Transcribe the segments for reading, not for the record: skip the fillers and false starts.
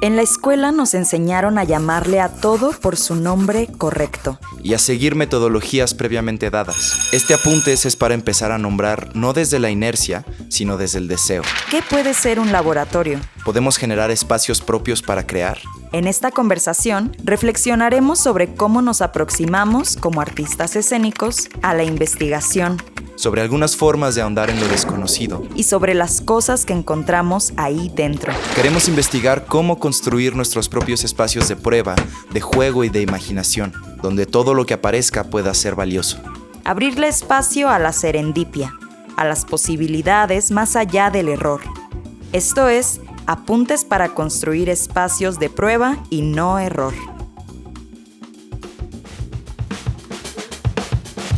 En la escuela nos enseñaron a llamarle a todo por su nombre correcto y a seguir metodologías previamente dadas. Este Apuntes es para empezar a nombrar no desde la inercia, sino desde el deseo. ¿Qué puede ser un laboratorio? ¿Podemos generar espacios propios para crear? En esta conversación reflexionaremos sobre cómo nos aproximamos como artistas escénicos a la investigación, Sobre algunas formas de ahondar en lo desconocido. y sobre las cosas que encontramos ahí dentro. Queremos investigar cómo construir nuestros propios espacios de prueba, de juego y de imaginación, donde todo lo que aparezca pueda ser valioso. Abrirle espacio a la serendipia, a las posibilidades más allá del error. Esto es, Apuntes para construir espacios de prueba y no error.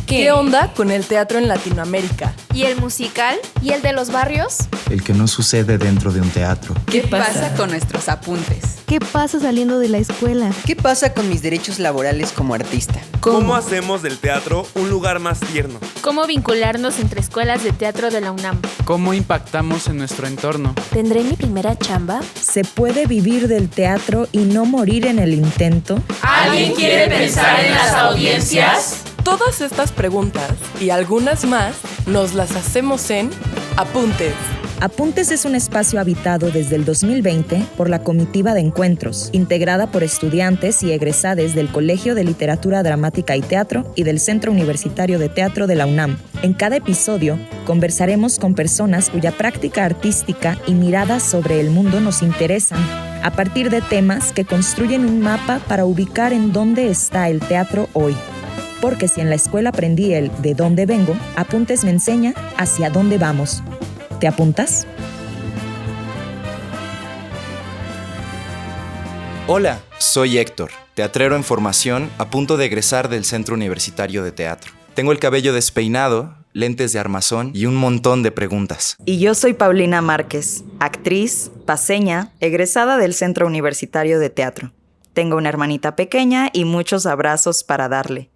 ¿Qué onda con el teatro en Latinoamérica? ¿Y el musical? ¿Y el de los barrios? El que no sucede dentro de un teatro. ¿Qué pasa con nuestros apuntes? ¿Qué pasa saliendo de la escuela? ¿Qué pasa con mis derechos laborales como artista? ¿Cómo hacemos del teatro un lugar más tierno? ¿Cómo vincularnos entre escuelas de teatro de la UNAM? ¿Cómo impactamos en nuestro entorno? ¿Tendré mi primera chamba? ¿Se puede vivir del teatro y no morir en el intento? ¿Alguien quiere pensar en las audiencias? Todas estas preguntas y algunas más nos las hacemos en Apuntes. Apuntes es un espacio habitado desde el 2020 por la Comitiva de Encuentros, integrada por estudiantes y egresades del Colegio de Literatura Dramática y Teatro y del Centro Universitario de Teatro de la UNAM. En cada episodio, conversaremos con personas cuya práctica artística y mirada sobre el mundo nos interesan, a partir de temas que construyen un mapa para ubicar en dónde está el teatro hoy. Porque si en la escuela aprendí el de dónde vengo, Apuntes me enseña hacia dónde vamos. ¿Te apuntas? Hola, soy Héctor, teatrero en formación a punto de egresar del Centro Universitario de Teatro. Tengo el cabello despeinado, lentes de armazón y un montón de preguntas. Y yo soy Paulina Márquez, actriz, paceña, egresada del Centro Universitario de Teatro. Tengo una hermanita pequeña y muchos abrazos para darle.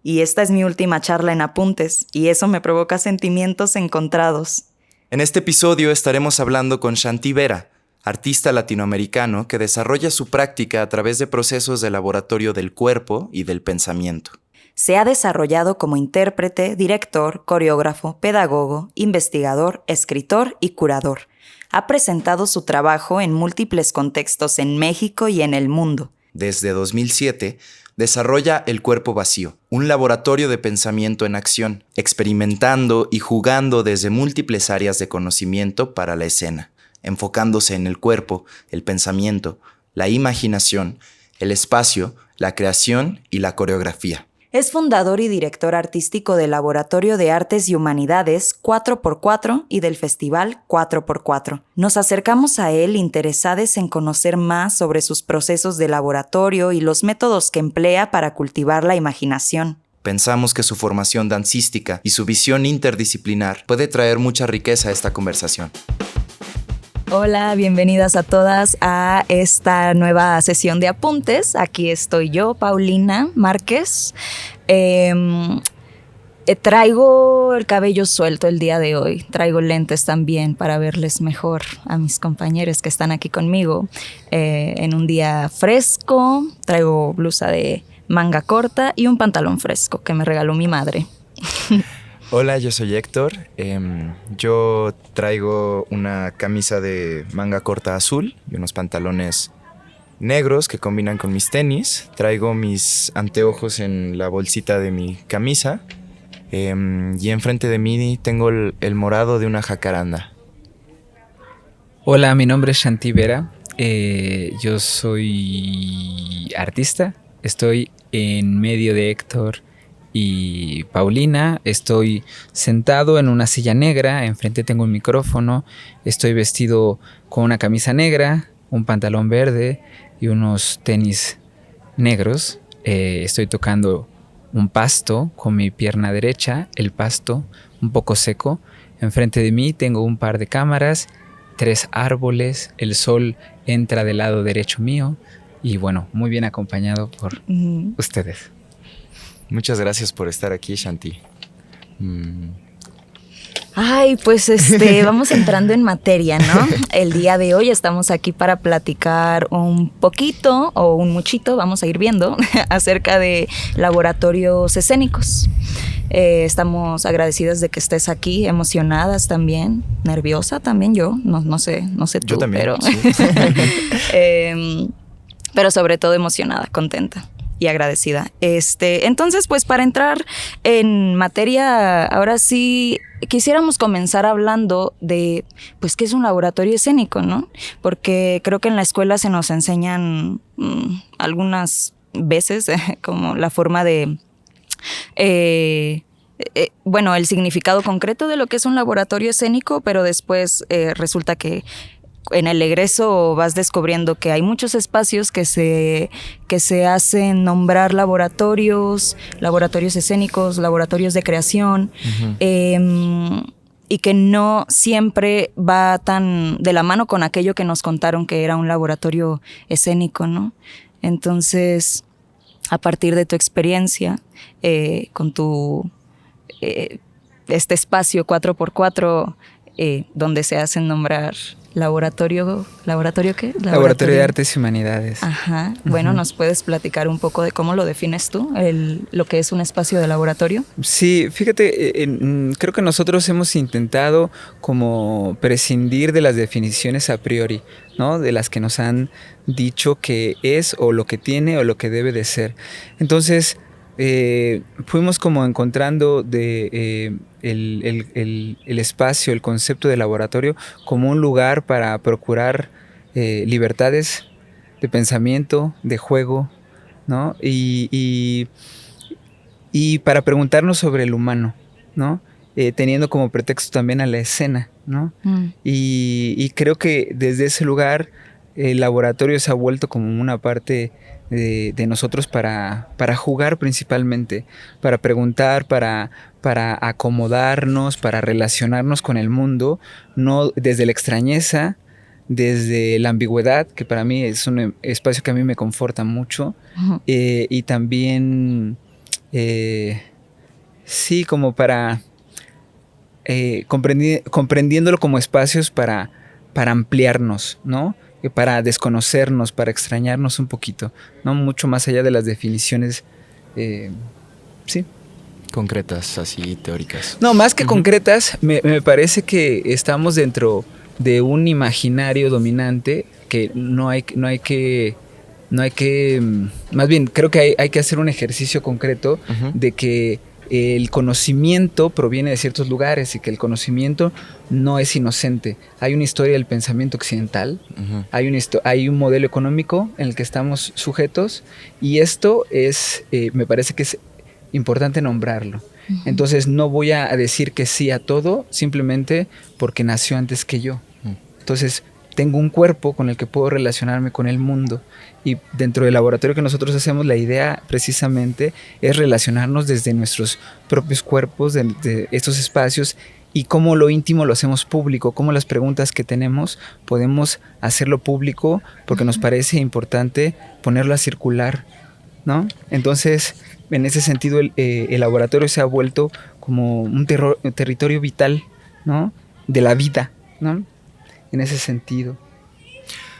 Y esta es mi última charla en Apuntes, y eso me provoca sentimientos encontrados. En este episodio estaremos hablando con Shanti Vera, artista latinoamericano que desarrolla su práctica a través de procesos de laboratorio del cuerpo y del pensamiento. Se ha desarrollado como intérprete, director, coreógrafo, pedagogo, investigador, escritor y curador. Ha presentado su trabajo en múltiples contextos en México y en el mundo. Desde 2007, desarrolla El Cuerpo Vacío, un laboratorio de pensamiento en acción, experimentando y jugando desde múltiples áreas de conocimiento para la escena, enfocándose en el cuerpo, el pensamiento, la imaginación, el espacio, la creación y la coreografía. Es fundador y director artístico del Laboratorio de Artes y Humanidades 4x4 y del Festival 4x4. Nos acercamos a él interesados en conocer más sobre sus procesos de laboratorio y los métodos que emplea para cultivar la imaginación. Pensamos que su formación dancística y su visión interdisciplinar puede traer mucha riqueza a esta conversación. Hola, bienvenidas a todas a esta nueva sesión de Apuntes. Aquí estoy yo, Paulina Márquez. Traigo el cabello suelto el día de hoy. Traigo lentes también para verles mejor a mis compañeros que están aquí conmigo. En un día fresco, traigo blusa de manga corta y un pantalón fresco que me regaló mi madre. Hola, yo soy Héctor. Yo traigo una camisa de manga corta azul y unos pantalones negros que combinan con mis tenis. Traigo mis anteojos en la bolsita de mi camisa. Y enfrente de mí tengo el morado de una jacaranda. Hola, mi nombre es Shanti Vera. Yo soy artista. Estoy en medio de Héctor y Paulina. Estoy sentado en una silla negra, enfrente tengo un micrófono, estoy vestido con una camisa negra, un pantalón verde y unos tenis negros. Estoy tocando un pasto con mi pierna derecha, el pasto un poco seco. Enfrente de mí tengo un par de cámaras, 3 árboles, el sol entra del lado derecho mío y bueno, muy bien acompañado por ustedes. Muchas gracias por estar aquí, Shanti. Ay, pues vamos entrando en materia, ¿no? El día de hoy estamos aquí para platicar un poquito o un muchito, vamos a ir viendo, acerca de laboratorios escénicos. Estamos agradecidas de que estés aquí, emocionadas también, nerviosa también yo, no sé tú, yo también, pero, sí. Pero sobre todo emocionada, contenta y agradecida. Entonces, pues para entrar en materia, ahora sí quisiéramos comenzar hablando de, pues, qué es un laboratorio escénico, ¿no? Porque creo que en la escuela se nos enseñan algunas veces como la forma de, bueno, el significado concreto de lo que es un laboratorio escénico, pero después resulta que en el egreso vas descubriendo que hay muchos espacios que se hacen nombrar laboratorios escénicos, laboratorios de creación, y que no siempre va tan de la mano con aquello que nos contaron que era un laboratorio escénico, ¿no? Entonces, a partir de tu experiencia, con tu este espacio 4x4, donde se hacen nombrar ¿laboratorio qué? Laboratorio de Artes y Humanidades. Ajá. Bueno, ¿nos puedes platicar un poco de cómo lo defines tú, lo que es un espacio de laboratorio? Sí, fíjate, creo que nosotros hemos intentado como prescindir de las definiciones a priori, ¿no? De las que nos han dicho que es o lo que tiene o lo que debe de ser. Entonces, fuimos como encontrando el espacio, el concepto de laboratorio como un lugar para procurar libertades de pensamiento, de juego, ¿no? Y para preguntarnos sobre el humano, ¿no? Teniendo como pretexto también a la escena, ¿no? Y creo que desde ese lugar el laboratorio se ha vuelto como una parte de nosotros para jugar principalmente, para preguntar, para acomodarnos, para relacionarnos con el mundo, no desde la extrañeza, desde la ambigüedad, que para mí es un espacio que a mí me conforta mucho, y también sí, como para comprendiéndolo como espacios para ampliarnos, ¿no? Para desconocernos, para extrañarnos un poquito, ¿no? Mucho más allá de las definiciones, sí. Concretas, así, teóricas. No, más que concretas, me parece que estamos dentro de un imaginario dominante que no hay que, más bien, creo que hay que hacer un ejercicio concreto de que el conocimiento proviene de ciertos lugares y que el conocimiento no es inocente. Hay una historia del pensamiento occidental, hay un modelo económico en el que estamos sujetos, y esto es, me parece que es importante nombrarlo. Entonces no voy a decir que sí a todo simplemente porque nació antes que yo. Entonces tengo un cuerpo con el que puedo relacionarme con el mundo, y dentro del laboratorio que nosotros hacemos, la idea precisamente es relacionarnos desde nuestros propios cuerpos, de estos espacios, y cómo lo íntimo lo hacemos público, cómo las preguntas que tenemos podemos hacerlo público, porque nos parece importante ponerlo a circular, ¿no? Entonces, en ese sentido, el laboratorio se ha vuelto como un territorio vital, ¿no? De la vida, ¿no? En ese sentido.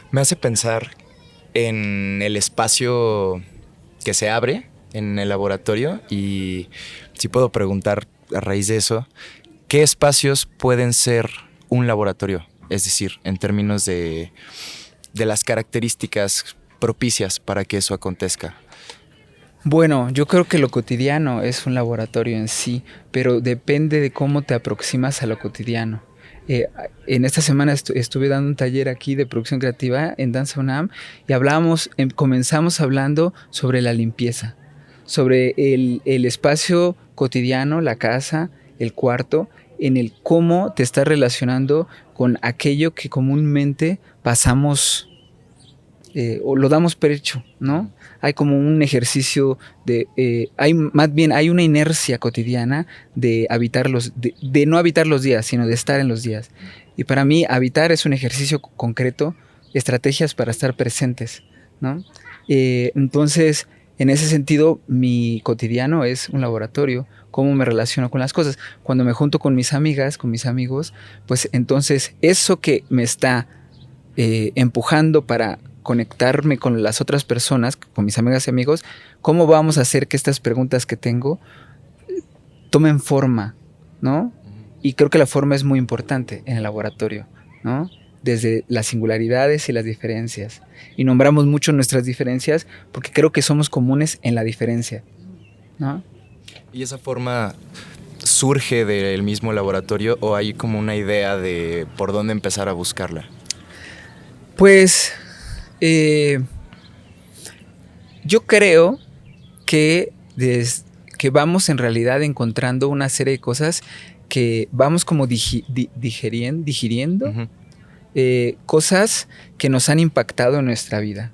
Me hace pensar en el espacio que se abre en el laboratorio, y si puedo preguntar a raíz de eso, ¿qué espacios pueden ser un laboratorio? Es decir, en términos de las características propicias para que eso acontezca. Bueno, yo creo que lo cotidiano es un laboratorio en sí, pero depende de cómo te aproximas a lo cotidiano. En esta semana estuve dando un taller aquí de producción creativa en Danza UNAM, y comenzamos hablando sobre la limpieza, sobre el espacio cotidiano, la casa, el cuarto, en el cómo te estás relacionando con aquello que comúnmente pasamos o lo damos por hecho, ¿no? Hay como un ejercicio hay una inercia cotidiana de no habitar los días, sino de estar en los días. Y para mí, habitar es un ejercicio concreto, estrategias para estar presentes, ¿no? Entonces, En ese sentido, mi cotidiano es un laboratorio, cómo me relaciono con las cosas. Cuando me junto con mis amigas, con mis amigos, pues entonces eso que me está empujando para conectarme con las otras personas, con mis amigas y amigos, ¿cómo vamos a hacer que estas preguntas que tengo tomen forma, ¿no? Y creo que la forma es muy importante en el laboratorio, ¿no? Desde las singularidades y las diferencias. Y nombramos mucho nuestras diferencias porque creo que somos comunes en la diferencia, ¿no? ¿Y esa forma surge del mismo laboratorio o hay como una idea de por dónde empezar a buscarla? Pues yo creo que vamos en realidad encontrando una serie de cosas que vamos como digiriendo, uh-huh. Cosas que nos han impactado en nuestra vida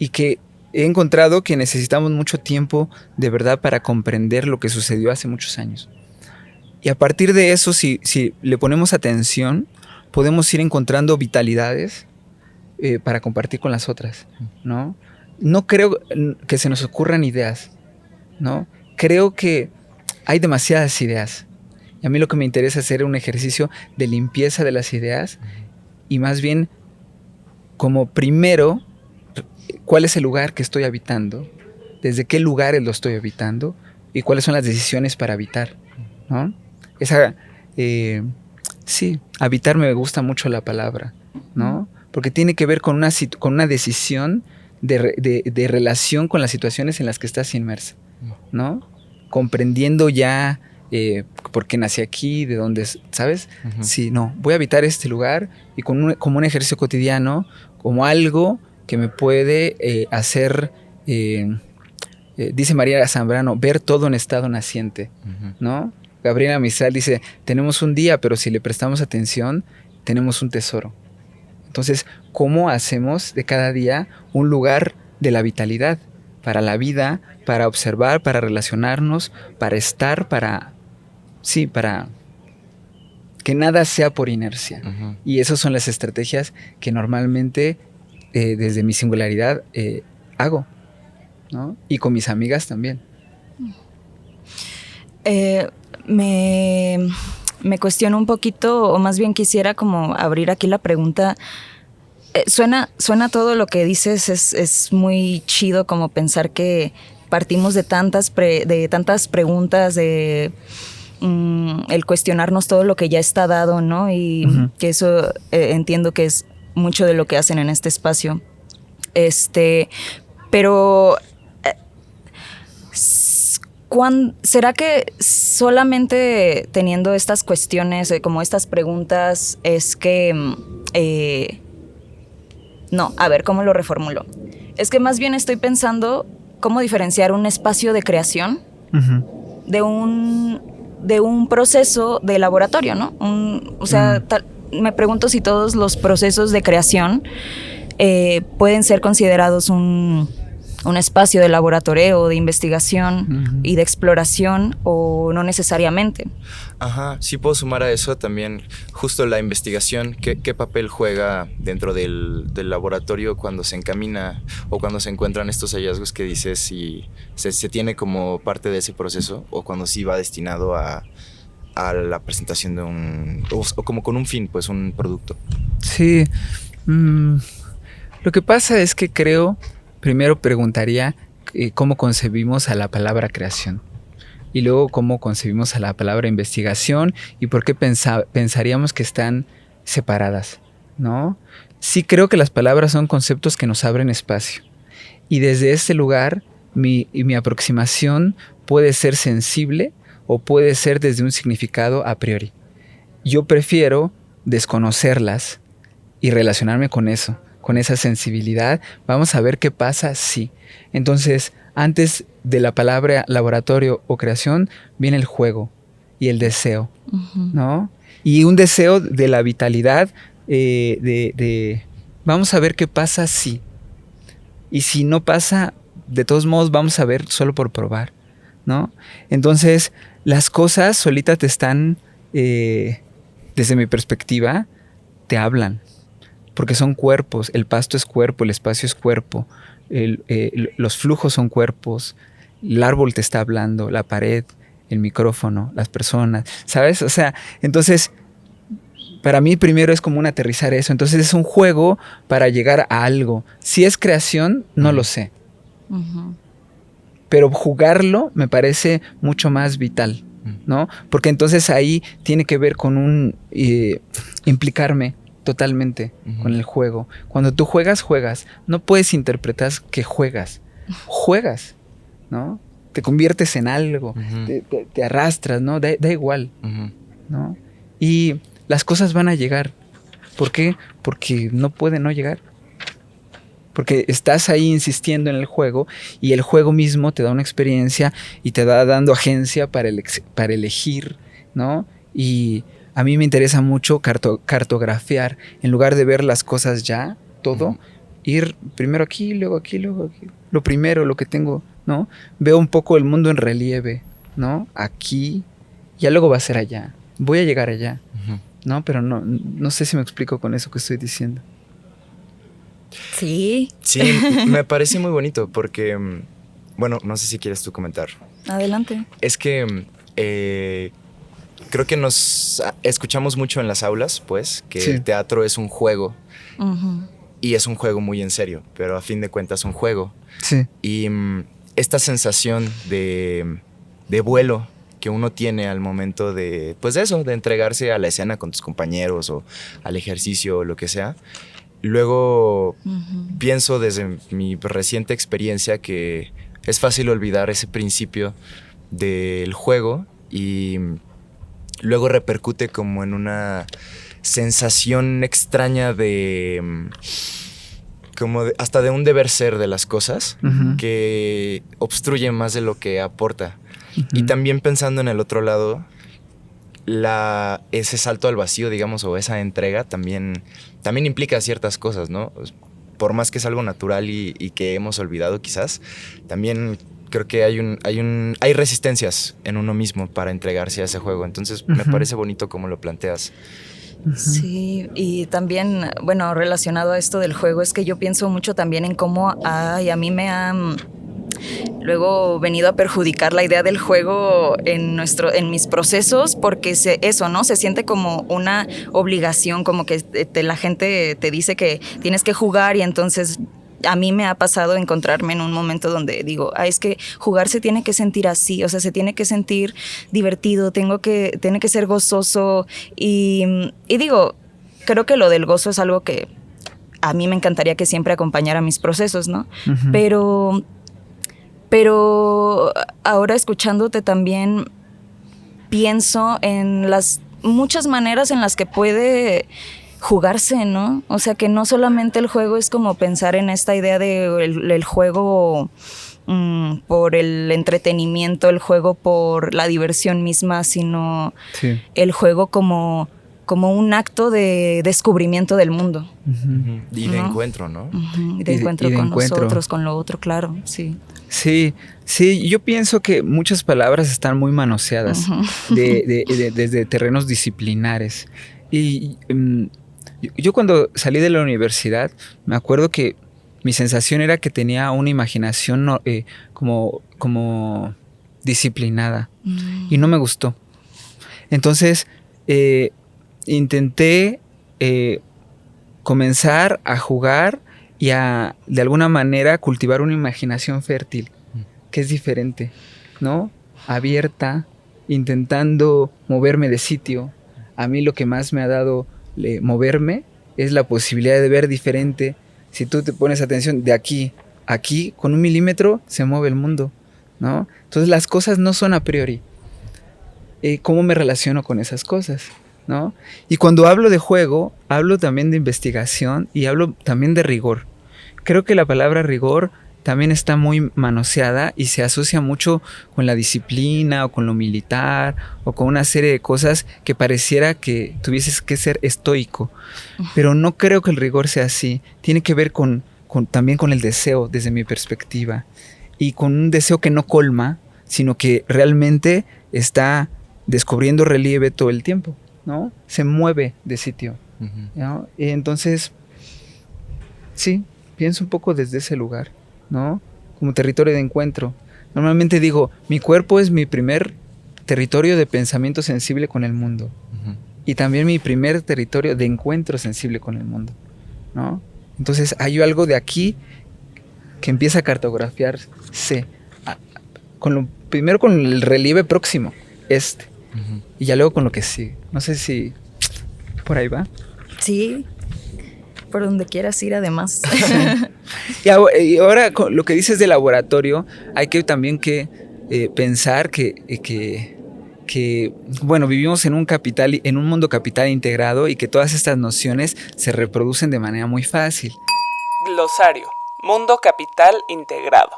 y que he encontrado que necesitamos mucho tiempo de verdad para comprender lo que sucedió hace muchos años. Y a partir de eso, si le ponemos atención, podemos ir encontrando vitalidades para compartir con las otras, ¿no? No creo que se nos ocurran ideas, ¿no? Creo que hay demasiadas ideas. Y a mí lo que me interesa es hacer un ejercicio de limpieza de las ideas y más bien como primero, ¿cuál es el lugar que estoy habitando? ¿Desde qué lugares lo estoy habitando? ¿Y cuáles son las decisiones para habitar? ¿No? Sí, habitar me gusta mucho la palabra, ¿no? Porque tiene que ver con una decisión de relación con las situaciones en las que estás inmersa, ¿no? Comprendiendo ya por qué nací aquí, de dónde, ¿sabes? Uh-huh. Sí, no, voy a habitar este lugar y como un ejercicio cotidiano, como algo que me puede hacer, dice María Zambrano, ver todo en estado naciente, uh-huh. ¿no? Gabriela Mistral dice, tenemos un día, pero si le prestamos atención, tenemos un tesoro. Entonces, ¿cómo hacemos de cada día un lugar de la vitalidad? Para la vida, para observar, para relacionarnos, para estar, para que nada sea por inercia. Uh-huh. Y esas son las estrategias que normalmente, desde mi singularidad, hago, ¿no? Y con mis amigas también. Me cuestiono un poquito, o más bien quisiera como abrir aquí la pregunta. Suena todo lo que dices, es muy chido como pensar que partimos de tantas preguntas, de el cuestionarnos todo lo que ya está dado, ¿no? Y uh-huh. que eso entiendo que es mucho de lo que hacen en este espacio. Pero ¿será que solamente teniendo estas cuestiones, como estas preguntas, es que... no, a ver, ¿cómo lo reformulo? Es que más bien estoy pensando cómo diferenciar un espacio de creación uh-huh. de un proceso de laboratorio, ¿no? Me pregunto si todos los procesos de creación pueden ser considerados un espacio de laboratorio, de investigación uh-huh. y de exploración, o no necesariamente. Ajá, sí puedo sumar a eso también justo la investigación, qué papel juega dentro del laboratorio cuando se encamina o cuando se encuentran estos hallazgos que dices, si se tiene como parte de ese proceso o cuando sí va destinado a la presentación de o como con un fin, pues un producto. Sí, lo que pasa es que primero preguntaría cómo concebimos a la palabra creación y luego cómo concebimos a la palabra investigación y por qué pensaríamos que están separadas, ¿no? Sí creo que las palabras son conceptos que nos abren espacio y desde este lugar mi aproximación puede ser sensible o puede ser desde un significado a priori. Yo prefiero desconocerlas y relacionarme con eso, con esa sensibilidad. Vamos a ver qué pasa si. Entonces, antes de la palabra laboratorio o creación, viene el juego y el deseo, uh-huh. ¿no? Y un deseo de la vitalidad, vamos a ver qué pasa si. Y si no pasa, de todos modos, vamos a ver solo por probar, ¿no? Entonces, las cosas solitas te están, desde mi perspectiva, te hablan. Porque son cuerpos, el pasto es cuerpo, el espacio es cuerpo, los flujos son cuerpos, el árbol te está hablando, la pared, el micrófono, las personas, ¿sabes? O sea, entonces, para mí primero es como un aterrizar eso. Entonces es un juego para llegar a algo. Si es creación, no lo sé. Pero jugarlo me parece mucho más vital, ¿no? Porque entonces ahí tiene que ver con implicarme totalmente con el juego. Cuando tú juegas, no puedes interpretar que juegas, ¿no? Te conviertes en algo, te arrastras, ¿no? Da igual, ¿no? Y las cosas van a llegar. ¿Por qué? Porque no puede no llegar. Porque estás ahí insistiendo en el juego y el juego mismo te da una experiencia y te va dando agencia para elegir, ¿no? Y a mí me interesa mucho cartografiar. En lugar de ver las cosas ya, todo, ir primero aquí, luego aquí, luego aquí. Lo primero, lo que tengo, ¿no? Veo un poco el mundo en relieve, ¿no? Aquí, ya luego va a ser allá. Voy a llegar allá, ¿no? Pero no sé si me explico con eso que estoy diciendo. Sí. Sí, me parece muy bonito porque, bueno, no sé si quieres tú comentar. Adelante. Es que creo que nos escuchamos mucho en las aulas, pues, que el teatro es un juego. Y es un juego muy en serio, pero a fin de cuentas es un juego. Sí. Y esta sensación de vuelo que uno tiene al momento de, pues eso, de entregarse a la escena con tus compañeros o al ejercicio o lo que sea. Luego pienso desde mi reciente experiencia que es fácil olvidar ese principio del juego y luego repercute como en una sensación extraña de hasta de un deber ser de las cosas que obstruye más de lo que aporta. Y también pensando en el otro lado, ese salto al vacío, digamos, o esa entrega también implica ciertas cosas, ¿no? Por más que es algo natural y que hemos olvidado quizás, también creo que hay resistencias en uno mismo para entregarse a ese juego. Entonces me parece bonito cómo lo planteas. Sí, y también, bueno, relacionado a esto del juego, es que yo pienso mucho también en cómo a mí me ha luego venido a perjudicar la idea del juego en mis procesos, porque eso, ¿no? Se siente como una obligación, como que la gente te dice que tienes que jugar y entonces a mí me ha pasado encontrarme en un momento donde digo, es que jugar se tiene que sentir así, o sea, se tiene que sentir divertido, tiene que ser gozoso y digo, creo que lo del gozo es algo que a mí me encantaría que siempre acompañara mis procesos, ¿no? Pero ahora escuchándote también pienso en las muchas maneras en las que puede jugarse, ¿no? O sea, que no solamente el juego es como pensar en esta idea de el juego por el entretenimiento, el juego por la diversión misma, sino el juego como un acto de descubrimiento del mundo. Y de encuentro, ¿no? De encuentro con nosotros, con lo otro, claro, sí. Sí, yo pienso que muchas palabras están muy manoseadas desde terrenos disciplinares. Y yo cuando salí de la universidad, me acuerdo que mi sensación era que tenía una imaginación como disciplinada y no me gustó. Entonces, intenté comenzar a jugar y a, de alguna manera, cultivar una imaginación fértil, que es diferente, ¿no? Abierta, intentando moverme de sitio. A mí lo que más me ha dado moverme es la posibilidad de ver diferente. Si tú te pones atención, de aquí, con 1 milímetro se mueve el mundo, ¿no? Entonces las cosas no son a priori. ¿Cómo me relaciono con esas cosas? ¿No? Y cuando hablo de juego, hablo también de investigación y hablo también de rigor. Creo que la palabra rigor también está muy manoseada y se asocia mucho con la disciplina o con lo militar o con una serie de cosas que pareciera que tuvieses que ser estoico. Pero no creo que el rigor sea así. Tiene que ver también con el deseo, desde mi perspectiva. Y con un deseo que no colma, sino que realmente está descubriendo relieve todo el tiempo, ¿no? Se mueve de sitio, ¿no? Y entonces, sí, pienso un poco desde ese lugar. ¿no? Como territorio de encuentro. Normalmente digo, mi cuerpo es mi primer territorio de pensamiento sensible con el mundo. Uh-huh. Y también mi primer territorio de encuentro sensible con el mundo, ¿no? Entonces hay algo de aquí que empieza a cartografiarse. Primero con el relieve próximo, uh-huh. Y ya luego con lo que sigue. No sé si por ahí va. Sí, por donde quieras ir además. Y ahora con lo que dices de laboratorio, hay que también pensar que bueno, vivimos en un mundo capital integrado y que todas estas nociones se reproducen de manera muy fácil. Glosario. Mundo capital integrado.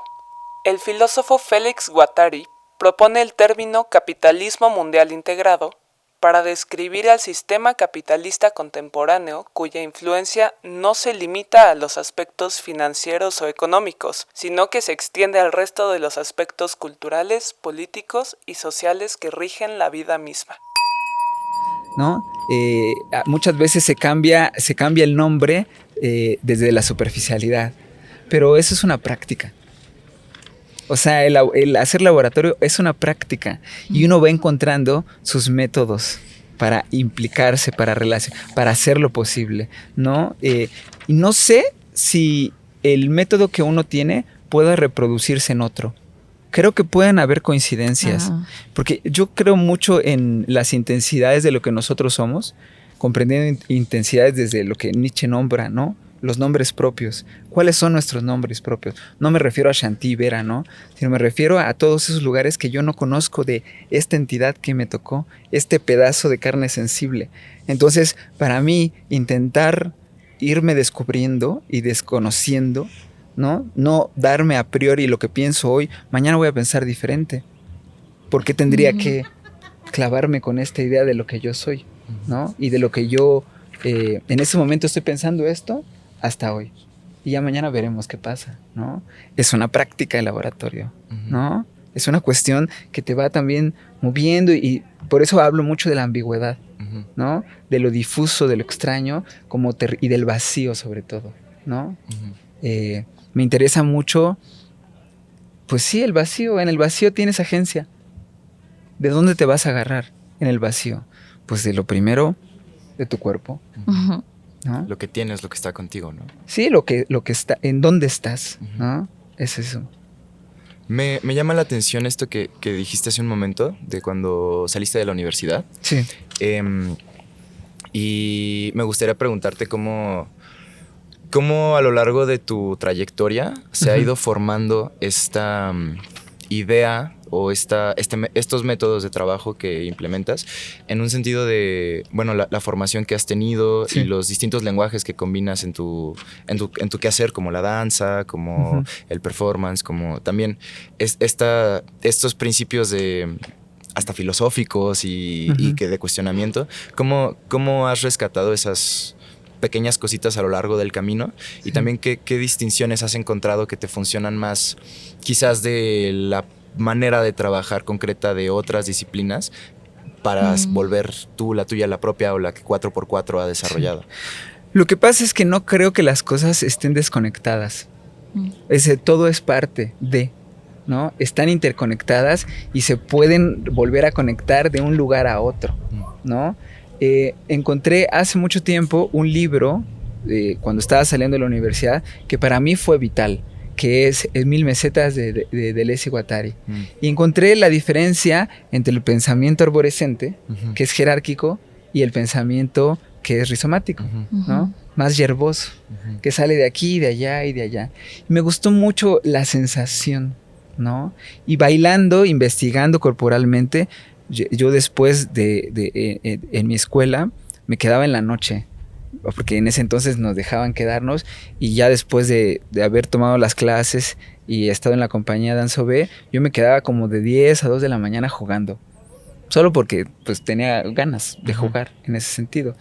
El filósofo Félix Guattari propone el término capitalismo mundial integrado para describir al sistema capitalista contemporáneo cuya influencia no se limita a los aspectos financieros o económicos, sino que se extiende al resto de los aspectos culturales, políticos y sociales que rigen la vida misma. ¿No? Muchas veces se cambia el nombre desde la superficialidad, pero eso es una práctica. O sea, el hacer laboratorio es una práctica y uno va encontrando sus métodos para implicarse, para hacer lo posible, ¿no? Y no sé si el método que uno tiene pueda reproducirse en otro. Creo que pueden haber coincidencias, porque yo creo mucho en las intensidades de lo que nosotros somos, comprendiendo intensidades desde lo que Nietzsche nombra, ¿no? Los nombres propios. ¿Cuáles son nuestros nombres propios? No me refiero a Shanti Vera, ¿no? Sino me refiero a todos esos lugares que yo no conozco de esta entidad que me tocó, este pedazo de carne sensible. Entonces, para mí, intentar irme descubriendo y desconociendo, ¿no? No darme a priori lo que pienso hoy, mañana voy a pensar diferente. ¿Por qué tendría que clavarme con esta idea de lo que yo soy, ¿no? Y de lo que yo en ese momento estoy pensando esto hasta hoy. Y ya mañana veremos qué pasa, ¿no? Es una práctica de laboratorio, ¿no? Es una cuestión que te va también moviendo y por eso hablo mucho de la ambigüedad, ¿no? De lo difuso, de lo extraño y del vacío sobre todo, ¿no? Me interesa mucho, pues sí, el vacío. En el vacío tienes agencia. ¿De dónde te vas a agarrar en el vacío? Pues de lo primero, de tu cuerpo. ¿No? Lo que tienes, lo que está contigo, ¿no? Sí, lo que está, en dónde estás, ¿no? Es eso. Me llama la atención esto que dijiste hace un momento, de cuando saliste de la universidad. Sí. Y me gustaría preguntarte cómo a lo largo de tu trayectoria se ha ido formando esta idea o estos métodos de trabajo que implementas en un sentido de, bueno, la formación que has tenido y los distintos lenguajes que combinas en tu quehacer, como la danza, como el performance, como también estos principios de hasta filosóficos y que de cuestionamiento. ¿Cómo has rescatado esas pequeñas cositas a lo largo del camino? Y también ¿qué distinciones has encontrado que te funcionan más quizás de la manera de trabajar concreta de otras disciplinas para volver tú la tuya, la propia o la que 4x4 ha desarrollado? Lo que pasa es que no creo que las cosas estén desconectadas. Todo es parte de, ¿no? Están interconectadas y se pueden volver a conectar de un lugar a otro, ¿no? Encontré hace mucho tiempo un libro, cuando estaba saliendo de la universidad, que para mí fue vital, que es 1000 mesetas de Deleuze y Guattari. Y encontré la diferencia entre el pensamiento arborescente, que es jerárquico, y el pensamiento que es rizomático, ¿no? Más yerboso, que sale de aquí, de allá y de allá. Y me gustó mucho la sensación, ¿no? Y bailando, investigando corporalmente, yo después en mi escuela me quedaba en la noche, porque en ese entonces nos dejaban quedarnos, y ya después de haber tomado las clases y estado en la compañía Danzo B, yo me quedaba como de 10 a 2 de la mañana jugando, solo porque pues tenía ganas de jugar en ese sentido.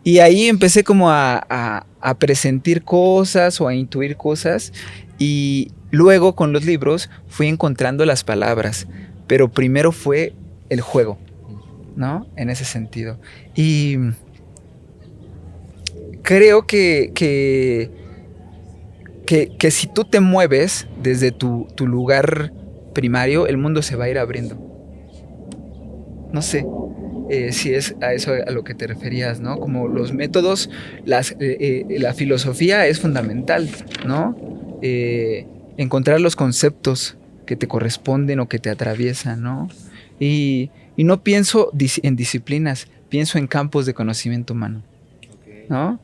Y ahí empecé como a presentir cosas o a intuir cosas, y luego con los libros fui encontrando las palabras, pero primero fue el juego, ¿no? En ese sentido. Y creo que que si tú te mueves desde tu lugar primario, el mundo se va a ir abriendo. No sé si es a eso a lo que te referías, ¿no? Como los métodos, la filosofía es fundamental, ¿no? Encontrar los conceptos que te corresponden o que te atraviesan, ¿no? Y no pienso en disciplinas, pienso en campos de conocimiento humano, ¿no?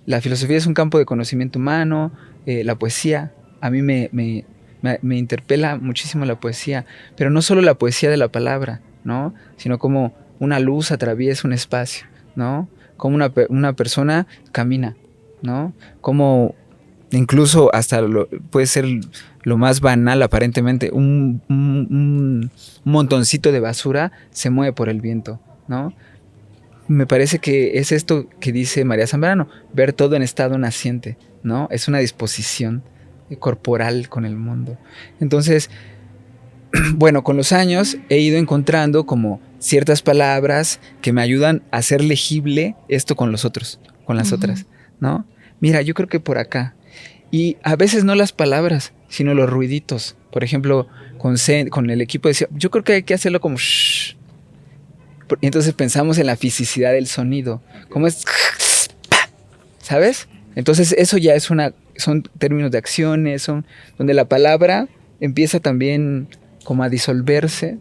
La filosofía es un campo de conocimiento humano, la poesía, a mí me interpela muchísimo la poesía, pero no solo la poesía de la palabra, ¿no? Sino como una luz atraviesa un espacio, ¿no? Como una persona camina, ¿no? Como incluso hasta puede ser lo más banal aparentemente, un montoncito de basura se mueve por el viento, ¿no? Me parece que es esto que dice María Zambrano, ver todo en estado naciente, ¿no? Es una disposición corporal con el mundo. Entonces, bueno, con los años he ido encontrando como ciertas palabras que me ayudan a hacer legible esto con los otros, con las otras, ¿no? Mira, yo creo que por acá. Y a veces no las palabras, sino los ruiditos. Por ejemplo, con el equipo decía, yo creo que hay que hacerlo como shh. Y entonces pensamos en la fisicidad del sonido. ¿Cómo es? ¿Sabes? Entonces eso ya son términos de acciones, donde la palabra empieza también como a disolverse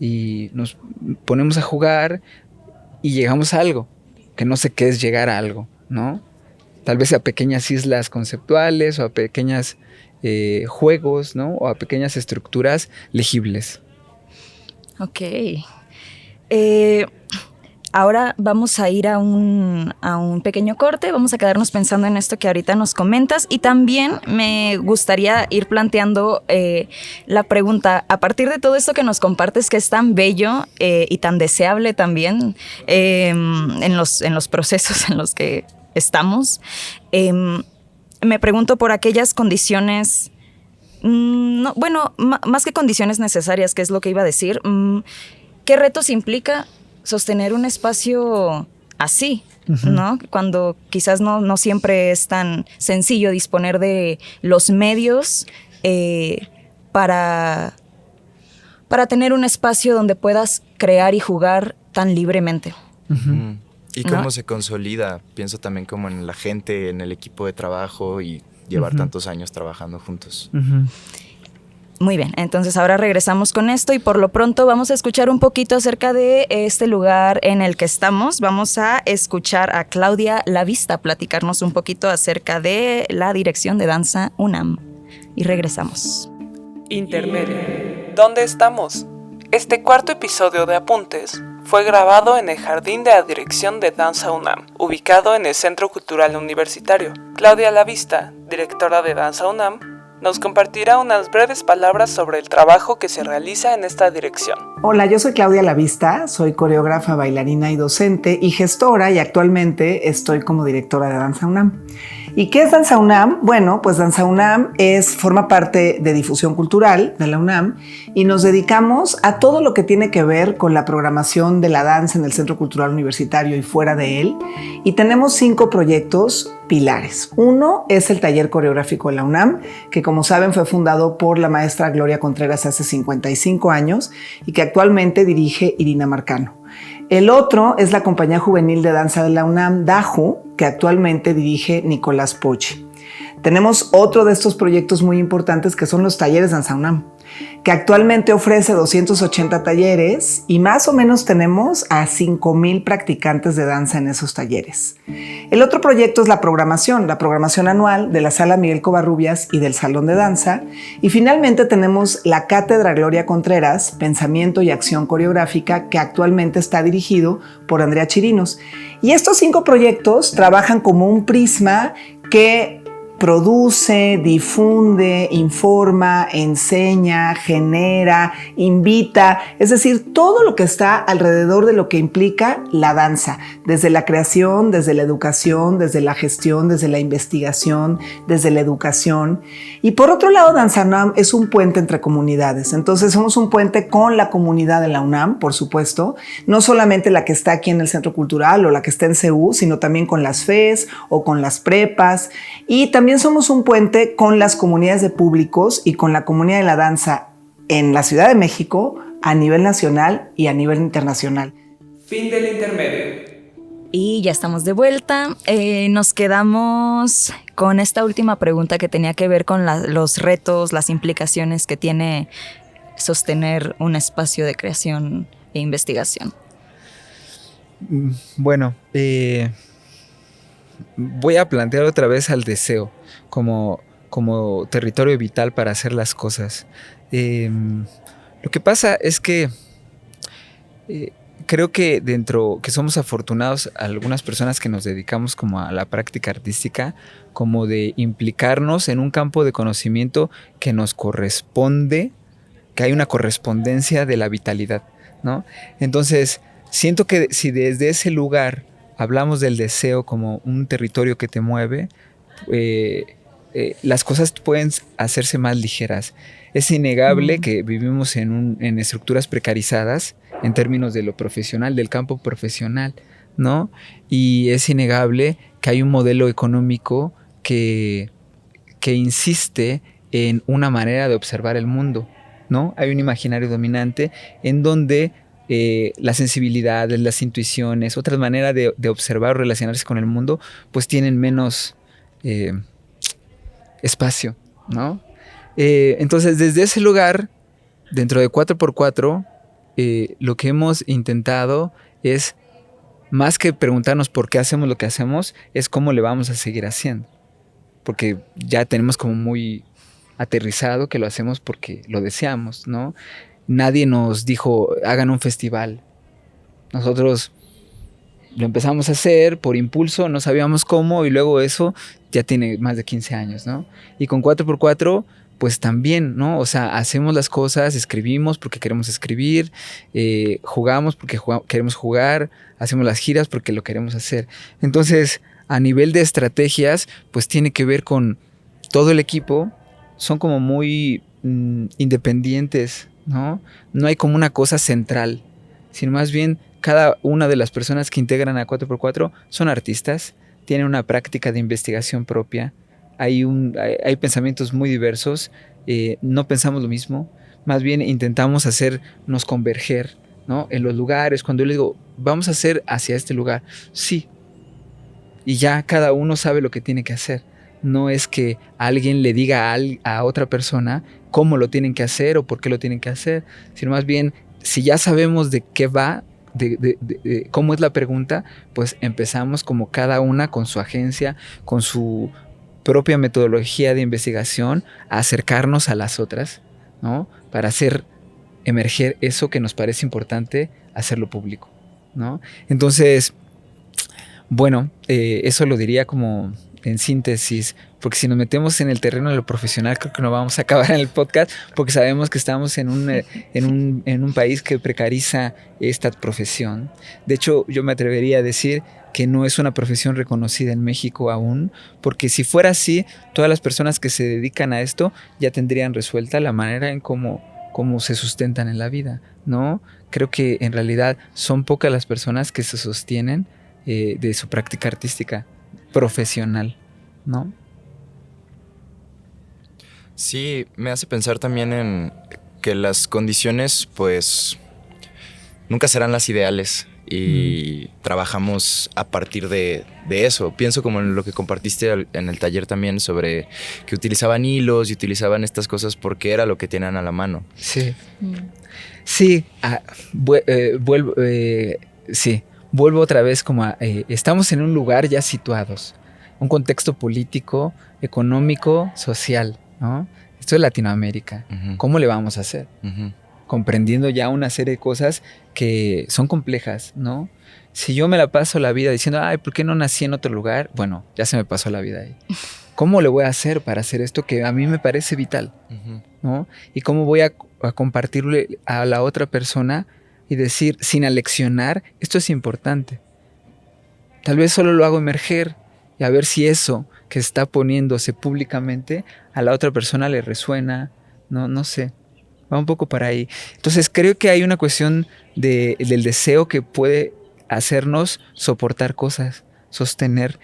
y nos ponemos a jugar y llegamos a algo, que no sé qué es llegar a algo, ¿no? Tal vez a pequeñas islas conceptuales o a pequeños juegos, ¿no? O a pequeñas estructuras legibles. Ok. Ahora vamos a ir a un pequeño corte, vamos a quedarnos pensando en esto que ahorita nos comentas y también me gustaría ir planteando la pregunta, a partir de todo esto que nos compartes que es tan bello y tan deseable también en los procesos en los que estamos, me pregunto por aquellas condiciones, más que condiciones necesarias, que es lo que iba a decir, ¿qué retos implica sostener un espacio así, ¿no? Cuando quizás no siempre es tan sencillo disponer de los medios para tener un espacio donde puedas crear y jugar tan libremente. ¿Y cómo se consolida? Pienso también como en la gente, en el equipo de trabajo y llevar tantos años trabajando juntos. Muy bien, entonces ahora regresamos con esto y por lo pronto vamos a escuchar un poquito acerca de este lugar en el que estamos. Vamos a escuchar a Claudia Lavista platicarnos un poquito acerca de la dirección de Danza UNAM. Y regresamos. Intermedio. ¿Dónde estamos? Este cuarto episodio de Apuntes fue grabado en el Jardín de la Dirección de Danza UNAM, ubicado en el Centro Cultural Universitario. Claudia Lavista, directora de Danza UNAM, nos compartirá unas breves palabras sobre el trabajo que se realiza en esta dirección. Hola, yo soy Claudia Lavista, soy coreógrafa, bailarina y docente y gestora y actualmente estoy como directora de Danza UNAM. ¿Y qué es Danza UNAM? Bueno, pues Danza UNAM forma parte de difusión cultural de la UNAM y nos dedicamos a todo lo que tiene que ver con la programación de la danza en el Centro Cultural Universitario y fuera de él. Y tenemos 5 proyectos pilares. Uno es el taller coreográfico de la UNAM, que como saben fue fundado por la maestra Gloria Contreras hace 55 años y que actualmente dirige Irina Marcano. El otro es la Compañía Juvenil de Danza de la UNAM, DAJU, que actualmente dirige Nicolás Pochi. Tenemos otro de estos proyectos muy importantes que son los talleres Danza UNAM, que actualmente ofrece 280 talleres y más o menos tenemos a 5,000 practicantes de danza en esos talleres. El otro proyecto es la programación anual de la Sala Miguel Covarrubias y del Salón de Danza. Y finalmente tenemos la Cátedra Gloria Contreras, Pensamiento y Acción Coreográfica, que actualmente está dirigido por Andrea Chirinos. Y estos 5 proyectos trabajan como un prisma que produce, difunde, informa, enseña, genera, invita, es decir, todo lo que está alrededor de lo que implica la danza, desde la creación, desde la educación, desde la gestión, desde la investigación, desde la educación. Y por otro lado, Danza UNAM es un puente entre comunidades, entonces somos un puente con la comunidad de la UNAM, por supuesto, no solamente la que está aquí en el Centro Cultural o la que está en CU, sino también con las FES o con las prepas y también también somos un puente con las comunidades de públicos y con la comunidad de la danza en la Ciudad de México, a nivel nacional y a nivel internacional. Fin del intermedio. Y ya estamos de vuelta. Nos quedamos con esta última pregunta que tenía que ver con los retos, las implicaciones que tiene sostener un espacio de creación e investigación. Bueno, voy a plantear otra vez al deseo como territorio vital para hacer las cosas. Lo que pasa es que creo que que somos afortunados algunas personas que nos dedicamos como a la práctica artística, como de implicarnos en un campo de conocimiento que nos corresponde, que hay una correspondencia de la vitalidad, ¿no? Entonces, siento que si desde ese lugar hablamos del deseo como un territorio que te mueve, las cosas pueden hacerse más ligeras. Es innegable que vivimos en estructuras precarizadas en términos de lo profesional, del campo profesional, ¿no? Y es innegable que hay un modelo económico que insiste en una manera de observar el mundo, ¿no? Hay un imaginario dominante en donde las sensibilidades, las intuiciones, otras maneras de observar o relacionarse con el mundo, pues tienen menos espacio, ¿no? Entonces, desde ese lugar, dentro de 4x4, lo que hemos intentado es, más que preguntarnos por qué hacemos lo que hacemos, es cómo le vamos a seguir haciendo. Porque ya tenemos como muy aterrizado que lo hacemos porque lo deseamos, ¿no? Nadie nos dijo, hagan un festival. Nosotros lo empezamos a hacer por impulso, no sabíamos cómo, y luego eso ya tiene más de 15 años, ¿no? Y con 4x4, pues también, ¿no? O sea, hacemos las cosas, escribimos porque queremos escribir, jugamos porque queremos jugar, hacemos las giras porque lo queremos hacer. Entonces, a nivel de estrategias, pues tiene que ver con todo el equipo, son como muy independientes, ¿no? No hay como una cosa central, sino más bien cada una de las personas que integran a 4x4 son artistas, tienen una práctica de investigación propia, hay pensamientos muy diversos, no pensamos lo mismo, más bien intentamos hacernos converger, ¿no? En los lugares, cuando yo les digo, vamos a hacer hacia este lugar, sí, y ya cada uno sabe lo que tiene que hacer. No es que alguien le diga a otra persona cómo lo tienen que hacer o por qué lo tienen que hacer, sino más bien, si ya sabemos de qué va, de cómo es la pregunta, pues empezamos como cada una con su agencia, con su propia metodología de investigación, a acercarnos a las otras, ¿no? Para hacer emerger eso que nos parece importante, hacerlo público, ¿no? Entonces, bueno, eso lo diría como en síntesis, porque si nos metemos en el terreno de lo profesional, creo que no vamos a acabar en el podcast, porque sabemos que estamos en un país que precariza esta profesión. De hecho, yo me atrevería a decir que no es una profesión reconocida en México aún, porque si fuera así, todas las personas que se dedican a esto ya tendrían resuelta la manera en cómo se sustentan en la vida, ¿no? Creo que en realidad son pocas las personas que se sostienen de su práctica artística profesional, ¿no? Sí, me hace pensar también en que las condiciones, pues, nunca serán las ideales y trabajamos a partir de eso. Pienso como en lo que compartiste en el taller también sobre que utilizaban hilos y utilizaban estas cosas porque era lo que tenían a la mano. Sí. Sí, vuelvo otra vez como a... estamos en un lugar ya situados, un contexto político, económico, social, ¿no? Esto es Latinoamérica. Uh-huh. ¿Cómo le vamos a hacer? Uh-huh. Comprendiendo ya una serie de cosas que son complejas, ¿no? Si yo me la paso la vida diciendo, ay, ¿por qué no nací en otro lugar? Bueno, ya se me pasó la vida ahí. ¿Cómo le voy a hacer para hacer esto que a mí me parece vital? Uh-huh. ¿No? Y cómo voy a compartirle a la otra persona y decir, sin aleccionar, esto es importante. Tal vez solo lo hago emerger y a ver si eso que está poniéndose públicamente a la otra persona le resuena, no sé. Va un poco para ahí. Entonces creo que hay una cuestión del deseo que puede hacernos soportar cosas, sostener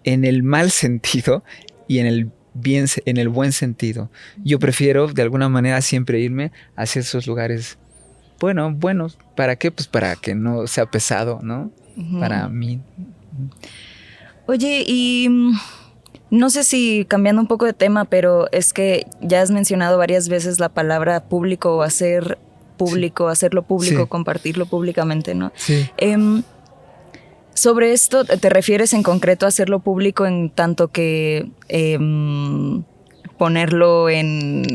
en el mal sentido y en el buen sentido. Yo prefiero de alguna manera siempre irme hacia esos lugares buenos. ¿Para qué? Pues para que no sea pesado, ¿no? Para mí. Oye, y no sé si cambiando un poco de tema, pero es que ya has mencionado varias veces la palabra público o hacer público, hacerlo público, compartirlo públicamente, ¿no? Sí. Sobre esto, ¿te refieres en concreto a hacerlo público en tanto que ponerlo en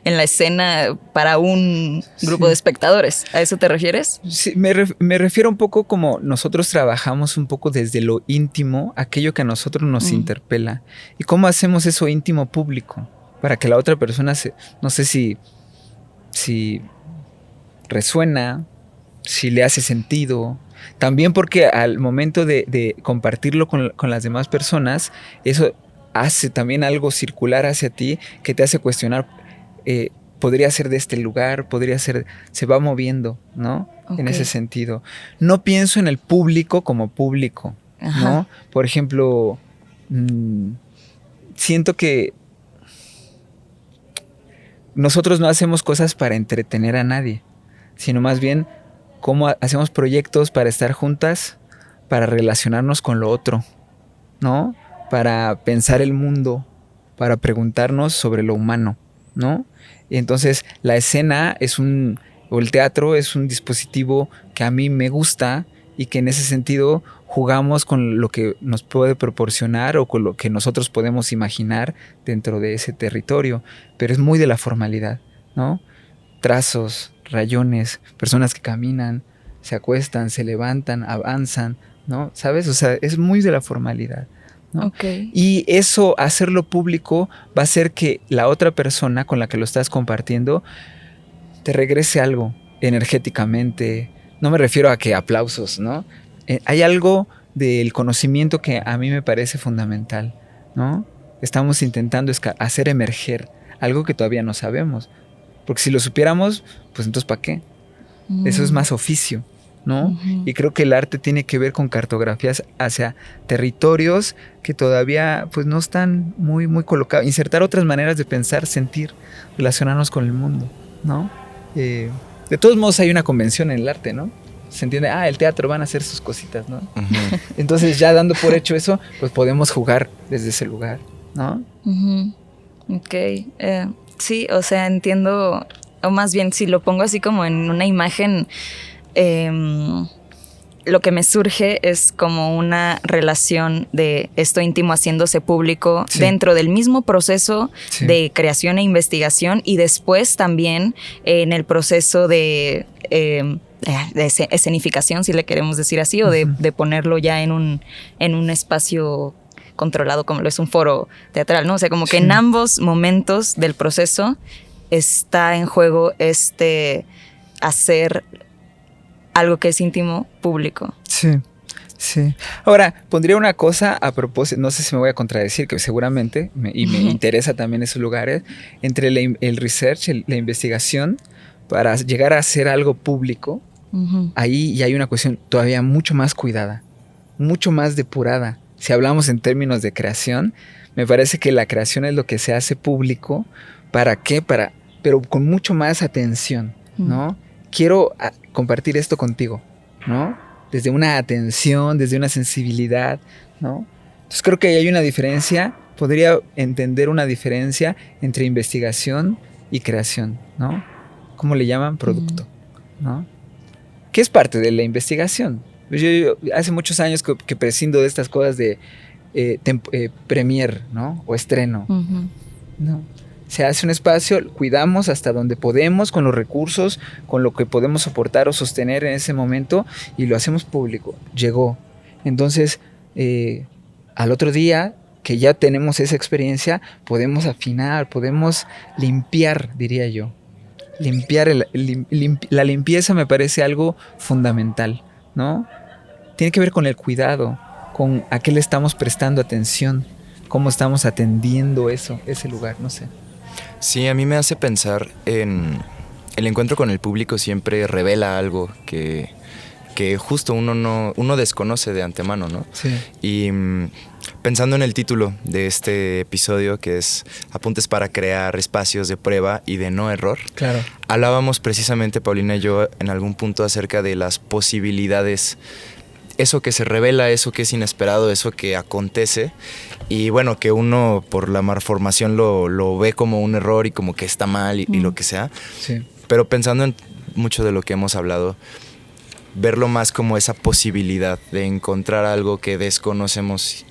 la escena para un grupo de espectadores? ¿A eso te refieres? Sí, me refiero un poco como nosotros trabajamos un poco desde lo íntimo, aquello que a nosotros nos interpela. ¿Y cómo hacemos eso íntimo público? Para que la otra persona, no sé si resuena, si le hace sentido. También porque al momento de compartirlo con las demás personas, eso hace también algo circular hacia ti que te hace cuestionar, podría ser de este lugar, podría ser, se va moviendo, ¿no? Okay. En ese sentido. No pienso en el público como público, ¿no? Por ejemplo, siento que nosotros no hacemos cosas para entretener a nadie, sino más bien cómo hacemos proyectos para estar juntas, para relacionarnos con lo otro, ¿no? Para pensar el mundo, para preguntarnos sobre lo humano, ¿no? Y entonces la escena o el teatro es un dispositivo que a mí me gusta y que en ese sentido jugamos con lo que nos puede proporcionar o con lo que nosotros podemos imaginar dentro de ese territorio, pero es muy de la formalidad, ¿no? Trazos, rayones, personas que caminan, se acuestan, se levantan, avanzan, ¿no? ¿Sabes? O sea, es muy de la formalidad, ¿no? Okay. Y eso, hacerlo público, va a hacer que la otra persona con la que lo estás compartiendo te regrese algo energéticamente. No me refiero a que aplausos, ¿no? Hay algo del conocimiento que a mí me parece fundamental, ¿no? Estamos intentando hacer emerger algo que todavía no sabemos. Porque si lo supiéramos, pues entonces ¿para qué? Eso es más oficio, ¿no? Y creo que el arte tiene que ver con cartografías hacia territorios que todavía pues no están muy, muy colocados. Insertar otras maneras de pensar, sentir, relacionarnos con el mundo, ¿no? De todos modos hay una convención en el arte, ¿no? Se entiende, el teatro van a hacer sus cositas, ¿no? Entonces ya dando por hecho eso, pues podemos jugar desde ese lugar, ¿no? Ok, sí, o sea, entiendo, o más bien si lo pongo así como en una imagen, lo que me surge es como una relación de esto íntimo haciéndose público dentro del mismo proceso de creación e investigación y después también en el proceso de escenificación, si le queremos decir así, o de ponerlo ya en un espacio controlado como lo es un foro teatral, ¿no? O sea, como que en ambos momentos del proceso está en juego hacer algo que es íntimo público. Sí. Ahora, pondría una cosa a propósito, no sé si me voy a contradecir, que seguramente, me interesa también esos lugares, entre el research, la investigación, para llegar a hacer algo público, ahí ya hay una cuestión todavía mucho más cuidada, mucho más depurada. Si hablamos en términos de creación, me parece que la creación es lo que se hace público. ¿Para qué? Pero con mucho más atención, ¿no? Quiero compartir esto contigo, ¿no? Desde una atención, desde una sensibilidad, ¿no? Entonces creo que hay una diferencia, podría entender una diferencia entre investigación y creación, ¿no? ¿Cómo le llaman? Producto, ¿no? ¿Qué es parte de la investigación? Yo hace muchos años que prescindo de estas cosas de premier, ¿no? O estreno. No. Se hace un espacio, cuidamos hasta donde podemos, con los recursos, con lo que podemos soportar o sostener en ese momento, y lo hacemos público. Llegó. Entonces, al otro día, que ya tenemos esa experiencia, podemos afinar, podemos limpiar, diría yo. Limpiar, la limpieza me parece algo fundamental, ¿no? Tiene que ver con el cuidado, con a qué le estamos prestando atención, cómo estamos atendiendo ese lugar, no sé. Sí, a mí me hace pensar en el encuentro con el público siempre revela algo que que justo uno desconoce de antemano, ¿no? Sí. Y pensando en el título de este episodio, que es Apuntes para crear espacios de prueba y de no error. Claro. Hablábamos precisamente, Paulina y yo, en algún punto acerca de las posibilidades, eso que se revela, eso que es inesperado, eso que acontece, y bueno, que uno por la malformación lo ve como un error y como que está mal y lo que sea. Sí. Pero pensando en mucho de lo que hemos hablado, verlo más como esa posibilidad de encontrar algo que desconocemos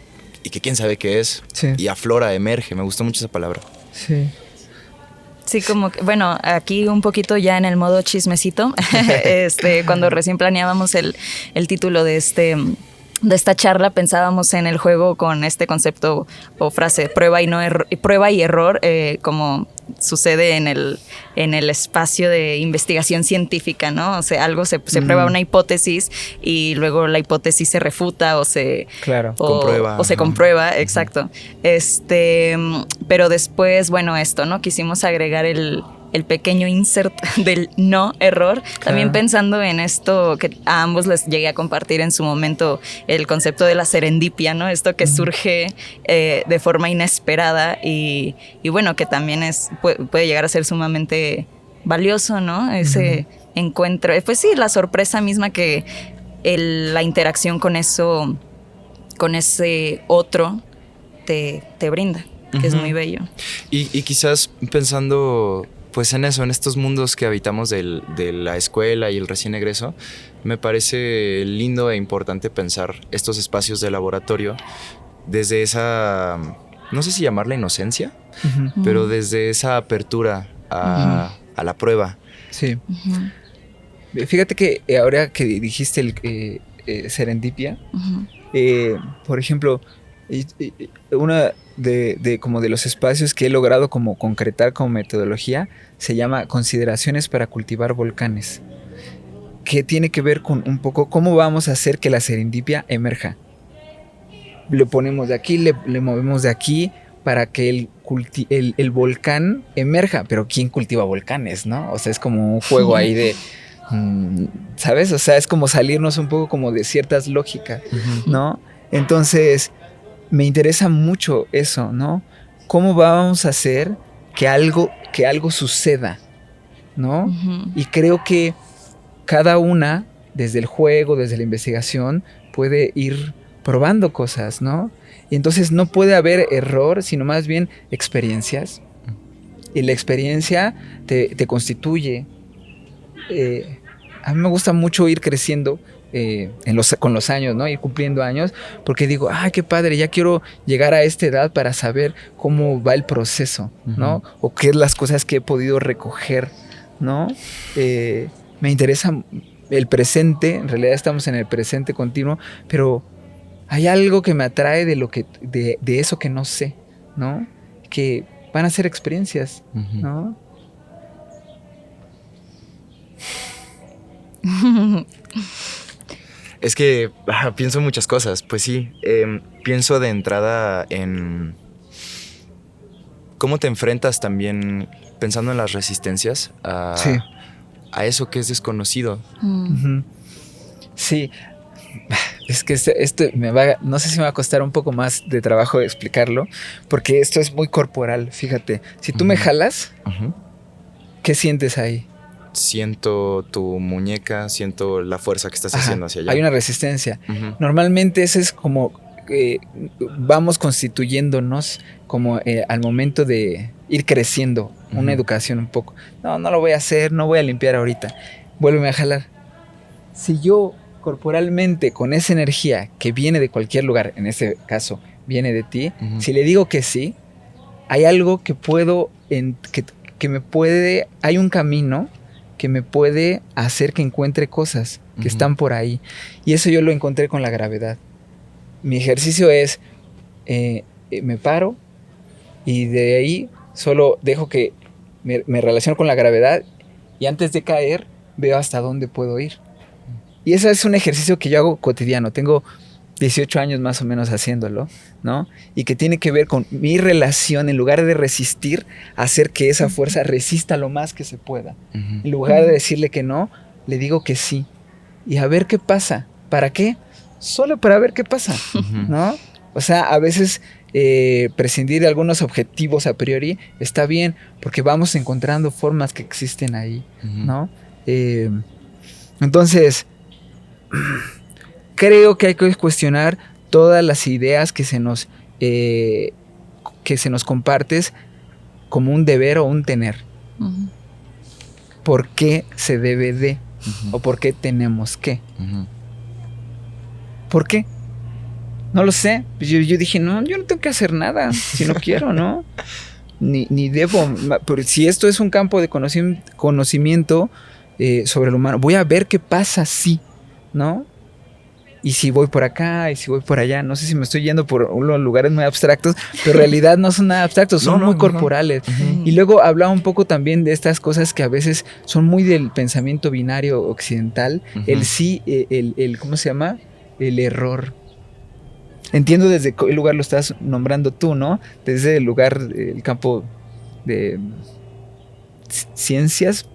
y que quién sabe qué es, sí. Y aflora, emerge. Me gustó mucho esa palabra. Sí. Sí, como que, bueno, aquí un poquito ya en el modo chismecito, cuando recién planeábamos el título de esta charla, pensábamos en el juego con este concepto o frase prueba y error, como sucede en el espacio de investigación científica, ¿no? O sea, algo se prueba una hipótesis y luego la hipótesis se refuta o se comprueba, exacto. Pero después, bueno, ¿no? Quisimos agregar el pequeño insert del no error, también pensando en esto que a ambos les llegué a compartir en su momento, el concepto de la serendipia, ¿no? Esto que surge de forma inesperada y bueno, que también puede llegar a ser sumamente valioso, ¿no? Ese encuentro, pues sí, la sorpresa misma que la interacción con eso, con ese otro te brinda, que es muy bello. Y quizás pensando pues en eso, en estos mundos que habitamos de la escuela y el recién egreso, me parece lindo e importante pensar estos espacios de laboratorio desde esa, no sé si llamarla inocencia, pero desde esa apertura a la prueba. Sí. Fíjate que ahora que dijiste el serendipia, por ejemplo, una como de los espacios que he logrado como concretar como metodología se llama Consideraciones para cultivar volcanes, que tiene que ver con un poco cómo vamos a hacer que la serendipia emerja. Le ponemos de aquí, le movemos de aquí para que el volcán emerja, pero ¿quién cultiva volcanes, no? O sea, es como un juego ahí de... ¿sabes? O sea, es como salirnos un poco como de ciertas lógicas, ¿no? Entonces, me interesa mucho eso, ¿no? ¿Cómo vamos a hacer que algo suceda, ¿no? Y creo que cada una, desde el juego, desde la investigación, puede ir probando cosas, ¿no? Y entonces no puede haber error, sino más bien experiencias. Y la experiencia te constituye. A mí me gusta mucho ir creciendo con los años, ¿no? Ir cumpliendo años, porque digo, ¡ay, qué padre! Ya quiero llegar a esta edad para saber cómo va el proceso, ¿no? O qué es las cosas que he podido recoger, ¿no? Me interesa el presente, en realidad estamos en el presente continuo, pero hay algo que me atrae de eso que no sé, ¿no? Que van a ser experiencias, ¿no? Es que pienso muchas cosas, pues sí. Pienso de entrada en cómo te enfrentas también, pensando en las resistencias, a eso que es desconocido. Sí, es que esto no sé si me va a costar un poco más de trabajo explicarlo, porque esto es muy corporal, fíjate. Si tú me jalas, ¿qué sientes ahí? Siento tu muñeca, siento la fuerza que estás haciendo hacia allá. Hay una resistencia. Normalmente eso es como vamos constituyéndonos como al momento de ir creciendo, una educación un poco. No lo voy a hacer, no voy a limpiar ahorita. Vuélveme a jalar. Si yo corporalmente, con esa energía que viene de cualquier lugar, en este caso viene de ti, si le digo que sí, hay algo que que me puede, hay un camino que me puede hacer que encuentre cosas que están por ahí. Y eso yo lo encontré con la gravedad. Mi ejercicio es, me paro y de ahí solo dejo que me relaciono con la gravedad y antes de caer veo hasta dónde puedo ir. Y ese es un ejercicio que yo hago cotidiano. Tengo 18 años más o menos haciéndolo, ¿no? Y que tiene que ver con mi relación, en lugar de resistir, hacer que esa fuerza resista lo más que se pueda. En lugar de decirle que no, le digo que sí. y a ver qué pasa. ¿Para qué? Solo para ver qué pasa, ¿no? O sea, a veces prescindir de algunos objetivos a priori está bien, porque vamos encontrando formas que existen ahí, ¿no? Entonces, creo que hay que cuestionar todas las ideas que se nos compartes como un deber o un tener. ¿Por qué se debe de? ¿O por qué tenemos que? ¿Por qué? No lo sé. Yo dije, no, yo no tengo que hacer nada si no quiero, ¿no? Ni debo. Pero si esto es un campo de conocimiento sobre lo humano, voy a ver qué pasa si, ¿no? Y si voy por acá, y si voy por allá. No sé si me estoy yendo por unos lugares muy abstractos, pero en realidad no son nada abstractos, son muy corporales. Y luego hablaba un poco también de estas cosas que a veces son muy del pensamiento binario occidental. El sí, ¿cómo se llama? El error. Entiendo desde qué lugar lo estás nombrando tú, ¿no? Desde el lugar, el campo de ciencias,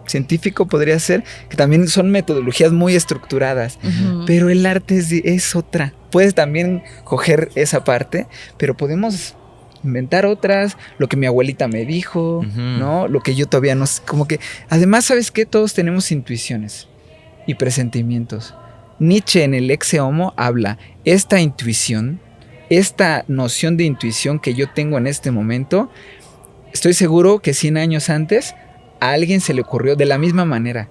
científico podría ser, que también son metodologías muy estructuradas, pero el arte es otra. Puedes también coger esa parte, pero podemos inventar otras, lo que mi abuelita me dijo, ¿no? Lo que yo todavía no sé, como que, además, ¿sabes qué? Todos tenemos intuiciones y presentimientos. Nietzsche en el Ex Homo habla, esta intuición, esta noción de intuición que yo tengo en este momento, estoy seguro que 100 años antes a alguien se le ocurrió de la misma manera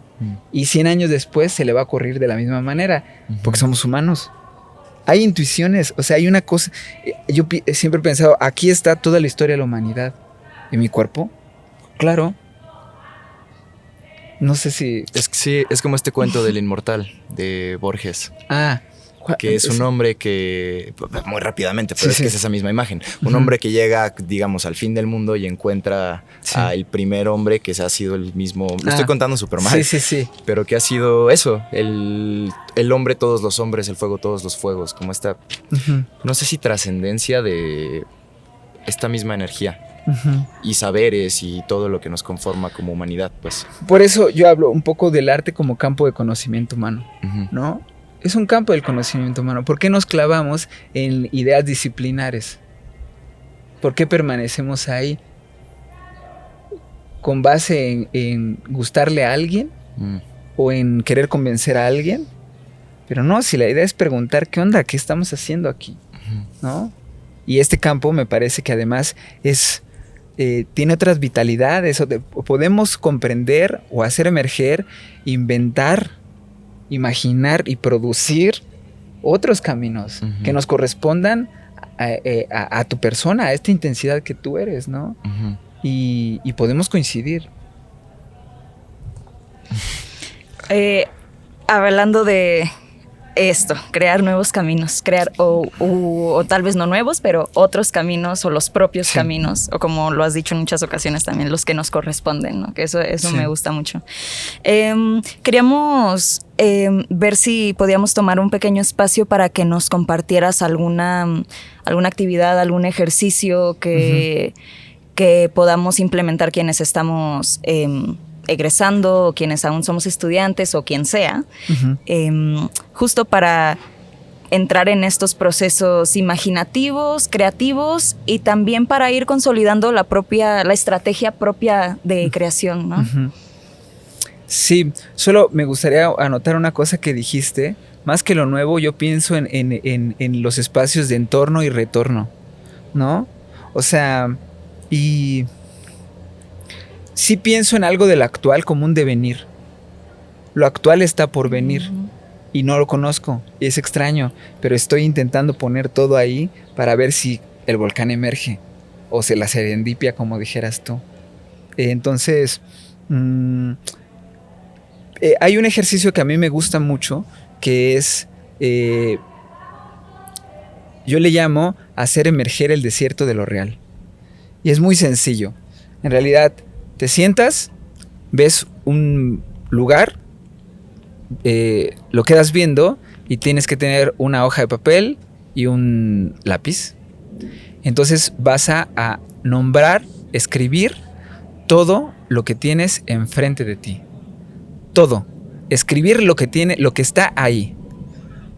y 100 años después se le va a ocurrir de la misma manera, porque somos humanos. Hay intuiciones, o sea, hay una cosa, yo siempre he pensado, aquí está toda la historia de la humanidad. ¿En mi cuerpo? Claro. No sé si... Es como este cuento del inmortal, de Borges. Que es un hombre que, muy rápidamente, pero que es esa misma imagen. Un hombre que llega, digamos, al fin del mundo y encuentra al primer hombre que ha sido el mismo. Lo estoy contando súper mal. Pero que ha sido eso, el hombre, todos los hombres, el fuego, todos los fuegos. Como esta, no sé si trascendencia de esta misma energía. Y saberes y todo lo que nos conforma como humanidad, pues. Por eso yo hablo un poco del arte como campo de conocimiento humano, ¿no? Es un campo del conocimiento humano. ¿Por qué nos clavamos en ideas disciplinares? ¿Por qué permanecemos ahí? ¿Con base en gustarle a alguien? ¿O en querer convencer a alguien? Pero no, si la idea es preguntar, ¿qué onda? ¿Qué estamos haciendo aquí? ¿No? Y este campo me parece que además tiene otras vitalidades. Podemos comprender o hacer emerger, inventar, imaginar y producir otros caminos que nos correspondan a tu persona, a esta intensidad que tú eres, ¿no? Y podemos coincidir. Hablando de esto, crear nuevos caminos, crear o tal vez no nuevos, pero otros caminos o los propios caminos, o como lo has dicho en muchas ocasiones también, los que nos corresponden, ¿no? Que eso me gusta mucho. Queríamos ver si podíamos tomar un pequeño espacio para que nos compartieras alguna actividad, algún ejercicio que podamos implementar quienes estamos egresando o quienes aún somos estudiantes o quien sea, justo para entrar en estos procesos imaginativos, creativos y también para ir consolidando la estrategia propia de creación, ¿no? Sí, solo me gustaría anotar una cosa que dijiste. Más que lo nuevo, yo pienso en los espacios de entorno y retorno, ¿no? O sea, y sí pienso en algo del actual como un devenir. Lo actual está por venir y no lo conozco, y es extraño, pero estoy intentando poner todo ahí para ver si el volcán emerge o se la serendipia, como dijeras tú. Entonces, hay un ejercicio que a mí me gusta mucho, que es, yo le llamo hacer emerger el desierto de lo real. Y es muy sencillo. En realidad, te sientas, ves un lugar, lo quedas viendo y tienes que tener una hoja de papel y un lápiz. Entonces vas a nombrar, escribir todo lo que tienes enfrente de ti. Todo. escribir lo que está ahí.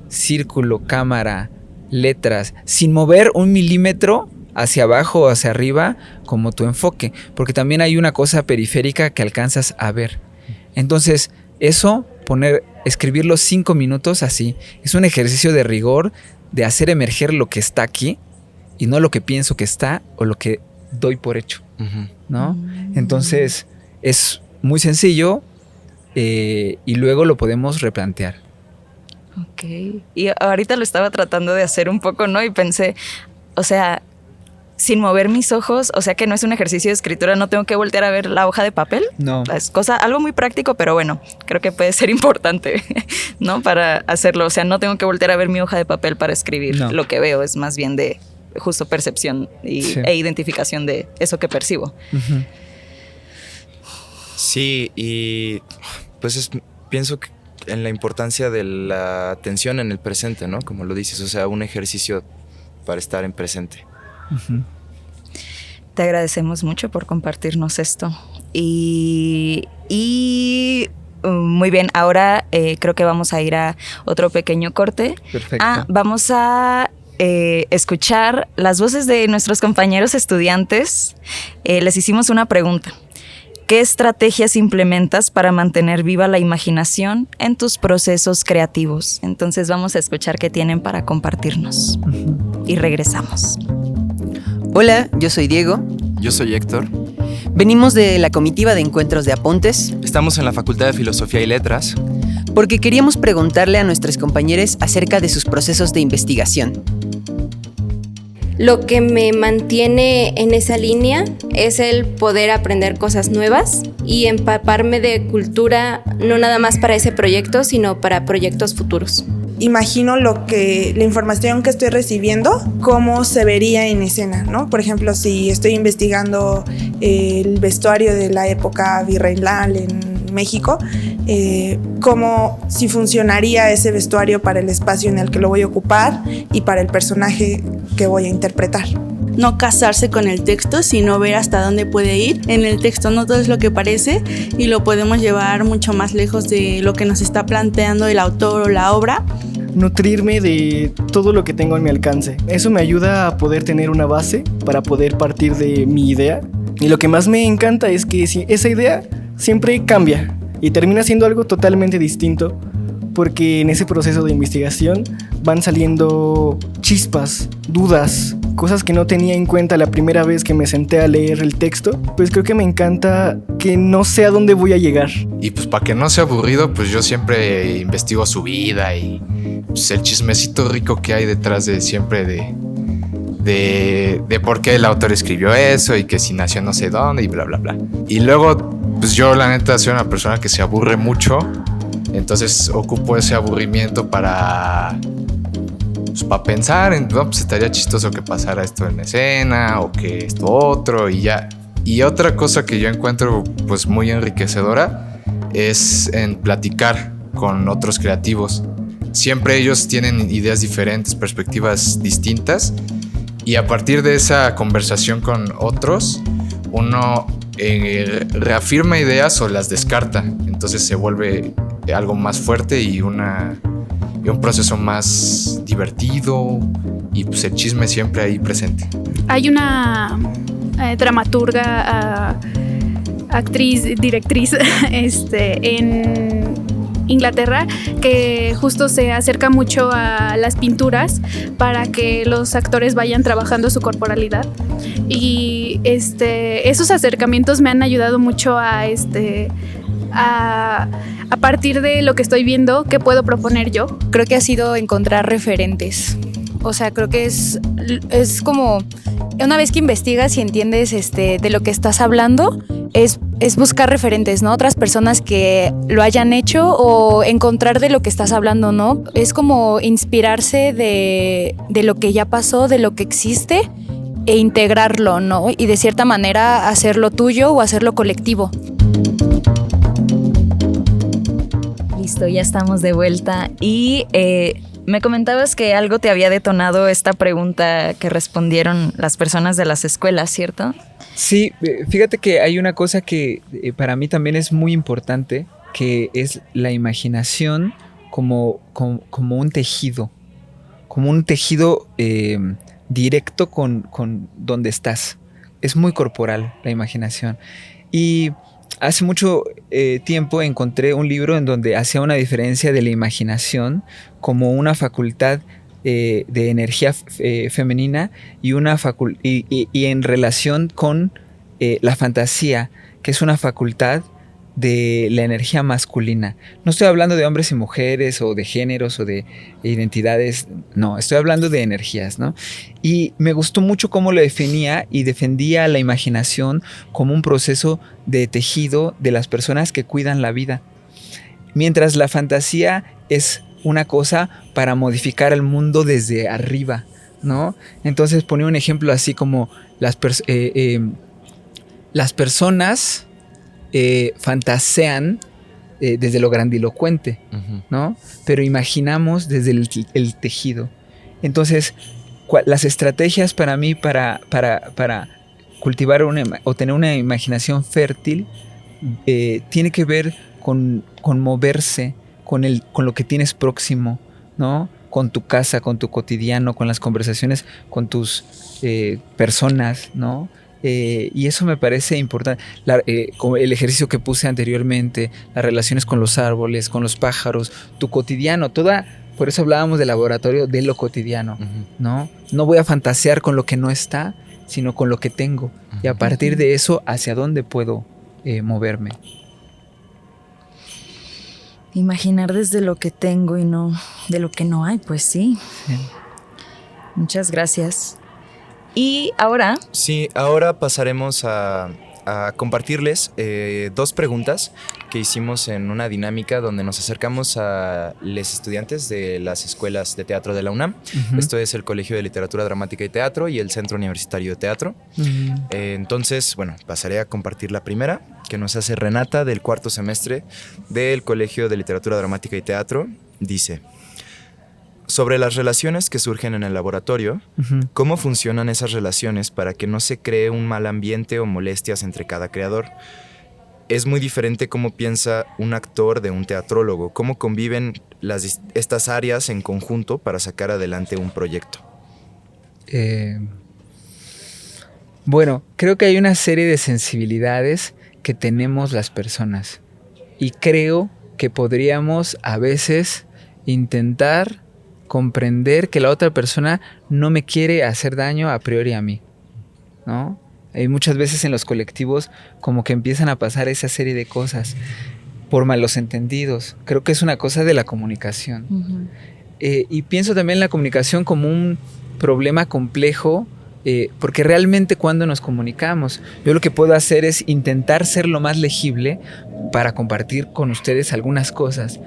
Círculo, cámara, letras, sin mover un milímetro hacia abajo o hacia arriba como tu enfoque, porque también hay una cosa periférica que alcanzas a ver. Entonces, eso, escribirlo 5 minutos así, es un ejercicio de rigor, de hacer emerger lo que está aquí y no lo que pienso que está o lo que doy por hecho, ¿no? Entonces, es muy sencillo y luego lo podemos replantear. Ok. Y ahorita lo estaba tratando de hacer un poco, ¿no? Y pensé, o sea, sin mover mis ojos, o sea que no es un ejercicio de escritura, no tengo que voltear a ver la hoja de papel. No. Es algo muy práctico, pero bueno, creo que puede ser importante, ¿no? Para hacerlo. O sea, no tengo que voltear a ver mi hoja de papel para escribir lo que veo, es más bien de justo percepción e identificación de eso que percibo. Uh-huh. Sí, y pues pienso que en la importancia de la atención en el presente, ¿no? Como lo dices, o sea, un ejercicio para estar en presente. Uh-huh. Te agradecemos mucho por compartirnos esto. Y muy bien, ahora creo que vamos a ir a otro pequeño corte. Perfecto. Vamos a escuchar las voces de nuestros compañeros estudiantes. Les hicimos una pregunta. ¿Qué estrategias implementas para mantener viva la imaginación en tus procesos creativos? Entonces vamos a escuchar qué tienen para compartirnos. Y regresamos. Hola, yo soy Diego. Yo soy Héctor. Venimos de la comitiva de encuentros de Apontes. Estamos en la Facultad de Filosofía y Letras. Porque queríamos preguntarle a nuestros compañeros acerca de sus procesos de investigación. Lo que me mantiene en esa línea es el poder aprender cosas nuevas y empaparme de cultura, no nada más para ese proyecto, sino para proyectos futuros. Imagino la información que estoy recibiendo, cómo se vería en escena, ¿no? Por ejemplo, si estoy investigando el vestuario de la época virreinal en México, si funcionaría ese vestuario para el espacio en el que lo voy a ocupar y para el personaje que voy a interpretar. No casarse con el texto, sino ver hasta dónde puede ir. En el texto no todo es lo que parece y lo podemos llevar mucho más lejos de lo que nos está planteando el autor o la obra. Nutrirme de todo lo que tengo a mi alcance. Eso me ayuda a poder tener una base para poder partir de mi idea. Y lo que más me encanta es que esa idea siempre cambia y termina siendo algo totalmente distinto, porque en ese proceso de investigación van saliendo chispas, dudas, cosas que no tenía en cuenta la primera vez que me senté a leer el texto. Pues creo que me encanta que no sé a dónde voy a llegar. Y pues para que no sea aburrido, pues yo siempre investigo su vida y pues el chismecito rico que hay detrás de siempre de por qué el autor escribió eso y que si nació no sé dónde y bla bla bla. Y luego pues yo la neta soy una persona que se aburre mucho, entonces ocupo ese aburrimiento para pensar en, no, pues estaría chistoso que pasara esto en escena o que esto otro y ya. Y otra cosa que yo encuentro pues muy enriquecedora es en platicar con otros creativos. Siempre ellos tienen ideas diferentes, perspectivas distintas, y a partir de esa conversación con otros uno reafirma ideas o las descarta, entonces se vuelve algo más fuerte y un proceso más divertido y pues el chisme siempre ahí presente. Hay una dramaturga, actriz, directriz en Inglaterra que justo se acerca mucho a las pinturas para que los actores vayan trabajando su corporalidad, y esos acercamientos me han ayudado mucho a partir de lo que estoy viendo, ¿qué puedo proponer yo? Creo que ha sido encontrar referentes. O sea, creo que es como una vez que investigas y entiendes de lo que estás hablando, es buscar referentes, ¿no? Otras personas que lo hayan hecho o encontrar de lo que estás hablando, ¿no? Es como inspirarse de lo que ya pasó, de lo que existe, e integrarlo, ¿no? Y de cierta manera hacerlo tuyo o hacerlo colectivo. Listo, ya estamos de vuelta. Y me comentabas que algo te había detonado esta pregunta que respondieron las personas de las escuelas, ¿cierto? Sí, fíjate que hay una cosa que para mí también es muy importante que es la imaginación como un tejido, directo con donde estás. Es muy corporal la imaginación. Y hace mucho tiempo encontré un libro en donde hacía una diferencia de la imaginación como una facultad de energía femenina y en relación con la fantasía, que es una facultad de la energía masculina. No estoy hablando de hombres y mujeres o de géneros o de identidades, no, estoy hablando de energías, ¿no? Y me gustó mucho cómo lo definía y defendía la imaginación como un proceso de tejido de las personas que cuidan la vida. Mientras la fantasía es una cosa para modificar el mundo desde arriba, ¿no? Entonces ponía un ejemplo así como las personas fantasean desde lo grandilocuente, ¿no? Pero imaginamos desde el tejido. Entonces, las estrategias para mí para cultivar o tener una imaginación fértil tiene que ver con moverse, con lo que tienes próximo, ¿no? Con tu casa, con tu cotidiano, con las conversaciones con tus personas, ¿no? Y eso me parece importante. Como el ejercicio que puse anteriormente, las relaciones con los árboles, con los pájaros, tu cotidiano, por eso hablábamos del laboratorio de lo cotidiano, ¿no? No voy a fantasear con lo que no está, sino con lo que tengo. Y a partir de eso, ¿hacia dónde puedo moverme? Imaginar desde lo que tengo y no de lo que no hay, pues sí. Muchas gracias. Y ahora... Sí, ahora pasaremos a compartirles 2 preguntas que hicimos en una dinámica donde nos acercamos a los estudiantes de las escuelas de teatro de la UNAM. Esto es el Colegio de Literatura Dramática y Teatro y el Centro Universitario de Teatro. Entonces, bueno, pasaré a compartir la primera, que nos hace Renata del 4º semestre del Colegio de Literatura Dramática y Teatro. Dice: sobre las relaciones que surgen en el laboratorio, ¿cómo funcionan esas relaciones para que no se cree un mal ambiente o molestias entre cada creador? Es muy diferente cómo piensa un actor de un teatrólogo. ¿Cómo conviven estas áreas en conjunto para sacar adelante un proyecto? Bueno, creo que hay una serie de sensibilidades que tenemos las personas. Y creo que podríamos a veces intentar comprender que la otra persona no me quiere hacer daño a priori a mí, ¿no? Hay muchas veces en los colectivos como que empiezan a pasar esa serie de cosas por malos entendidos. Creo que es una cosa de la comunicación. Y pienso también en la comunicación como un problema complejo, porque realmente cuando nos comunicamos, yo lo que puedo hacer es intentar ser lo más legible para compartir con ustedes algunas cosas.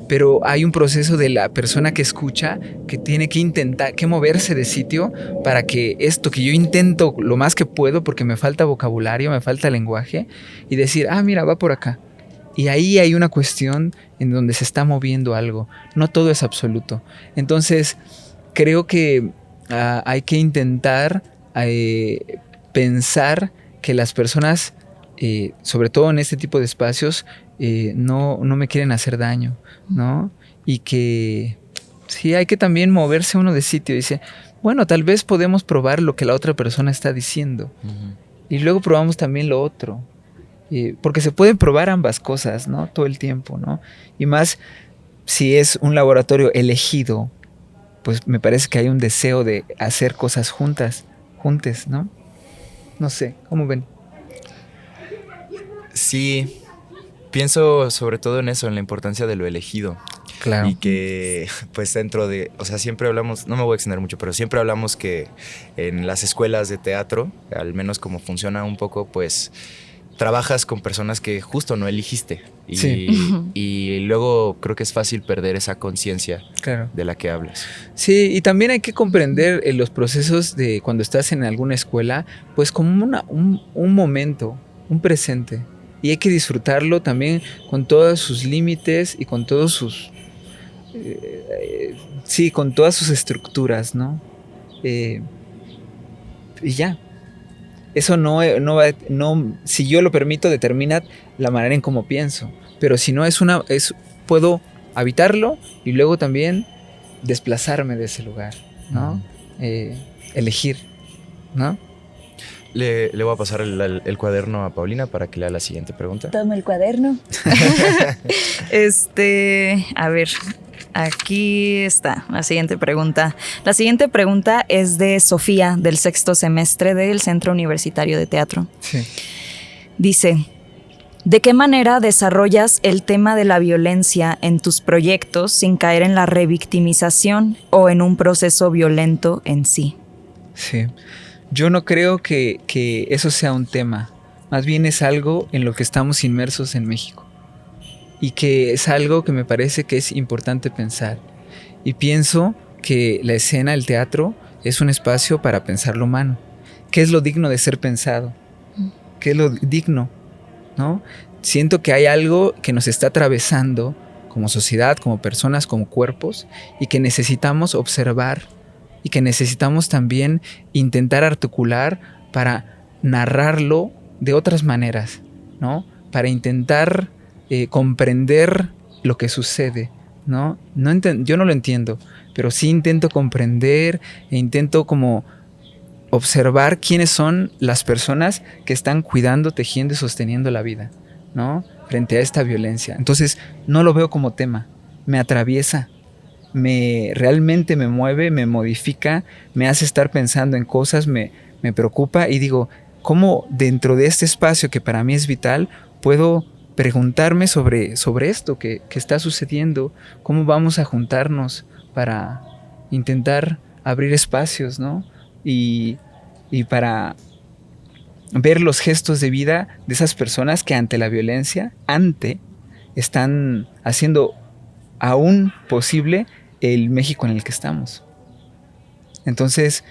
Pero hay un proceso de la persona que escucha que tiene que moverse de sitio para que esto que yo intento lo más que puedo, porque me falta vocabulario, me falta lenguaje, y decir, mira, va por acá. Y ahí hay una cuestión en donde se está moviendo algo. No todo es absoluto. Entonces, creo que hay que intentar pensar que las personas, sobre todo en este tipo de espacios, no me quieren hacer daño, ¿no? Y que sí hay que también moverse uno de sitio. Dice, bueno, tal vez podemos probar lo que la otra persona está diciendo. Y luego probamos también lo otro. Porque se pueden probar ambas cosas, ¿no? Todo el tiempo, ¿no? Y más si es un laboratorio elegido, pues me parece que hay un deseo de hacer cosas juntas, ¿no? No sé, ¿cómo ven? Sí. Pienso sobre todo en eso, en la importancia de lo elegido. Claro. Y que, pues dentro de, o sea, siempre hablamos, no me voy a extender mucho, pero siempre hablamos que en las escuelas de teatro, al menos como funciona un poco, pues trabajas con personas que justo no elegiste. Y, sí. Y luego creo que es fácil perder esa conciencia de la que hablas. Sí, y también hay que comprender los procesos de cuando estás en alguna escuela, pues como un momento, un presente. Y hay que disfrutarlo también con todos sus límites y con todos sus... con todas sus estructuras, ¿no? Y ya. Eso no, si yo lo permito, determina la manera en cómo pienso. pero si no puedo habitarlo y luego también desplazarme de ese lugar, ¿no? Elegir, ¿no? Le voy a pasar el cuaderno a Paulina para que lea la siguiente pregunta. Toma el cuaderno. A ver, aquí está la siguiente pregunta. La siguiente pregunta es de Sofía, del 6º semestre del Centro Universitario de Teatro. Sí. Dice: ¿de qué manera desarrollas el tema de la violencia en tus proyectos sin caer en la revictimización o en un proceso violento en sí? Sí. Yo no creo que eso sea un tema. Más bien es algo en lo que estamos inmersos en México. Y que es algo que me parece que es importante pensar. Y pienso que la escena, el teatro, es un espacio para pensar lo humano. ¿Qué es lo digno de ser pensado? ¿Qué es lo digno? ¿No? Siento que hay algo que nos está atravesando como sociedad, como personas, como cuerpos, y que necesitamos observar y que necesitamos también intentar articular para narrarlo de otras maneras, ¿no? Para intentar comprender lo que sucede, ¿no? Yo no lo entiendo, pero sí intento comprender e intento como observar quiénes son las personas que están cuidando, tejiendo y sosteniendo la vida, ¿no? Frente a esta violencia. Entonces, no lo veo como tema, me atraviesa, realmente me mueve, me modifica, me hace estar pensando en cosas, me preocupa y digo, ¿cómo dentro de este espacio que para mí es vital puedo preguntarme sobre esto que está sucediendo? ¿Cómo vamos a juntarnos para intentar abrir espacios, ¿no? Y para ver los gestos de vida de esas personas que ante la violencia, están haciendo aún posible el México en el que estamos. Entonces,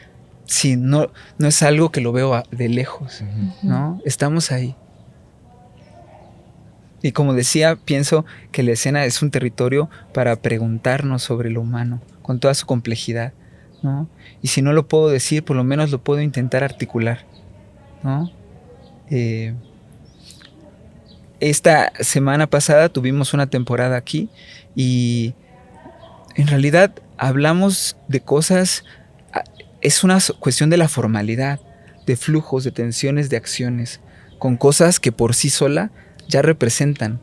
sí, no es algo que lo veo de lejos, ¿no? Estamos ahí. Y como decía, pienso que la escena es un territorio para preguntarnos sobre lo humano, con toda su complejidad, ¿no? Y si no lo puedo decir, por lo menos lo puedo intentar articular, ¿no? Esta semana pasada tuvimos una temporada aquí y en realidad hablamos de cosas, es una cuestión de la formalidad, de flujos, de tensiones, de acciones, con cosas que por sí sola ya representan,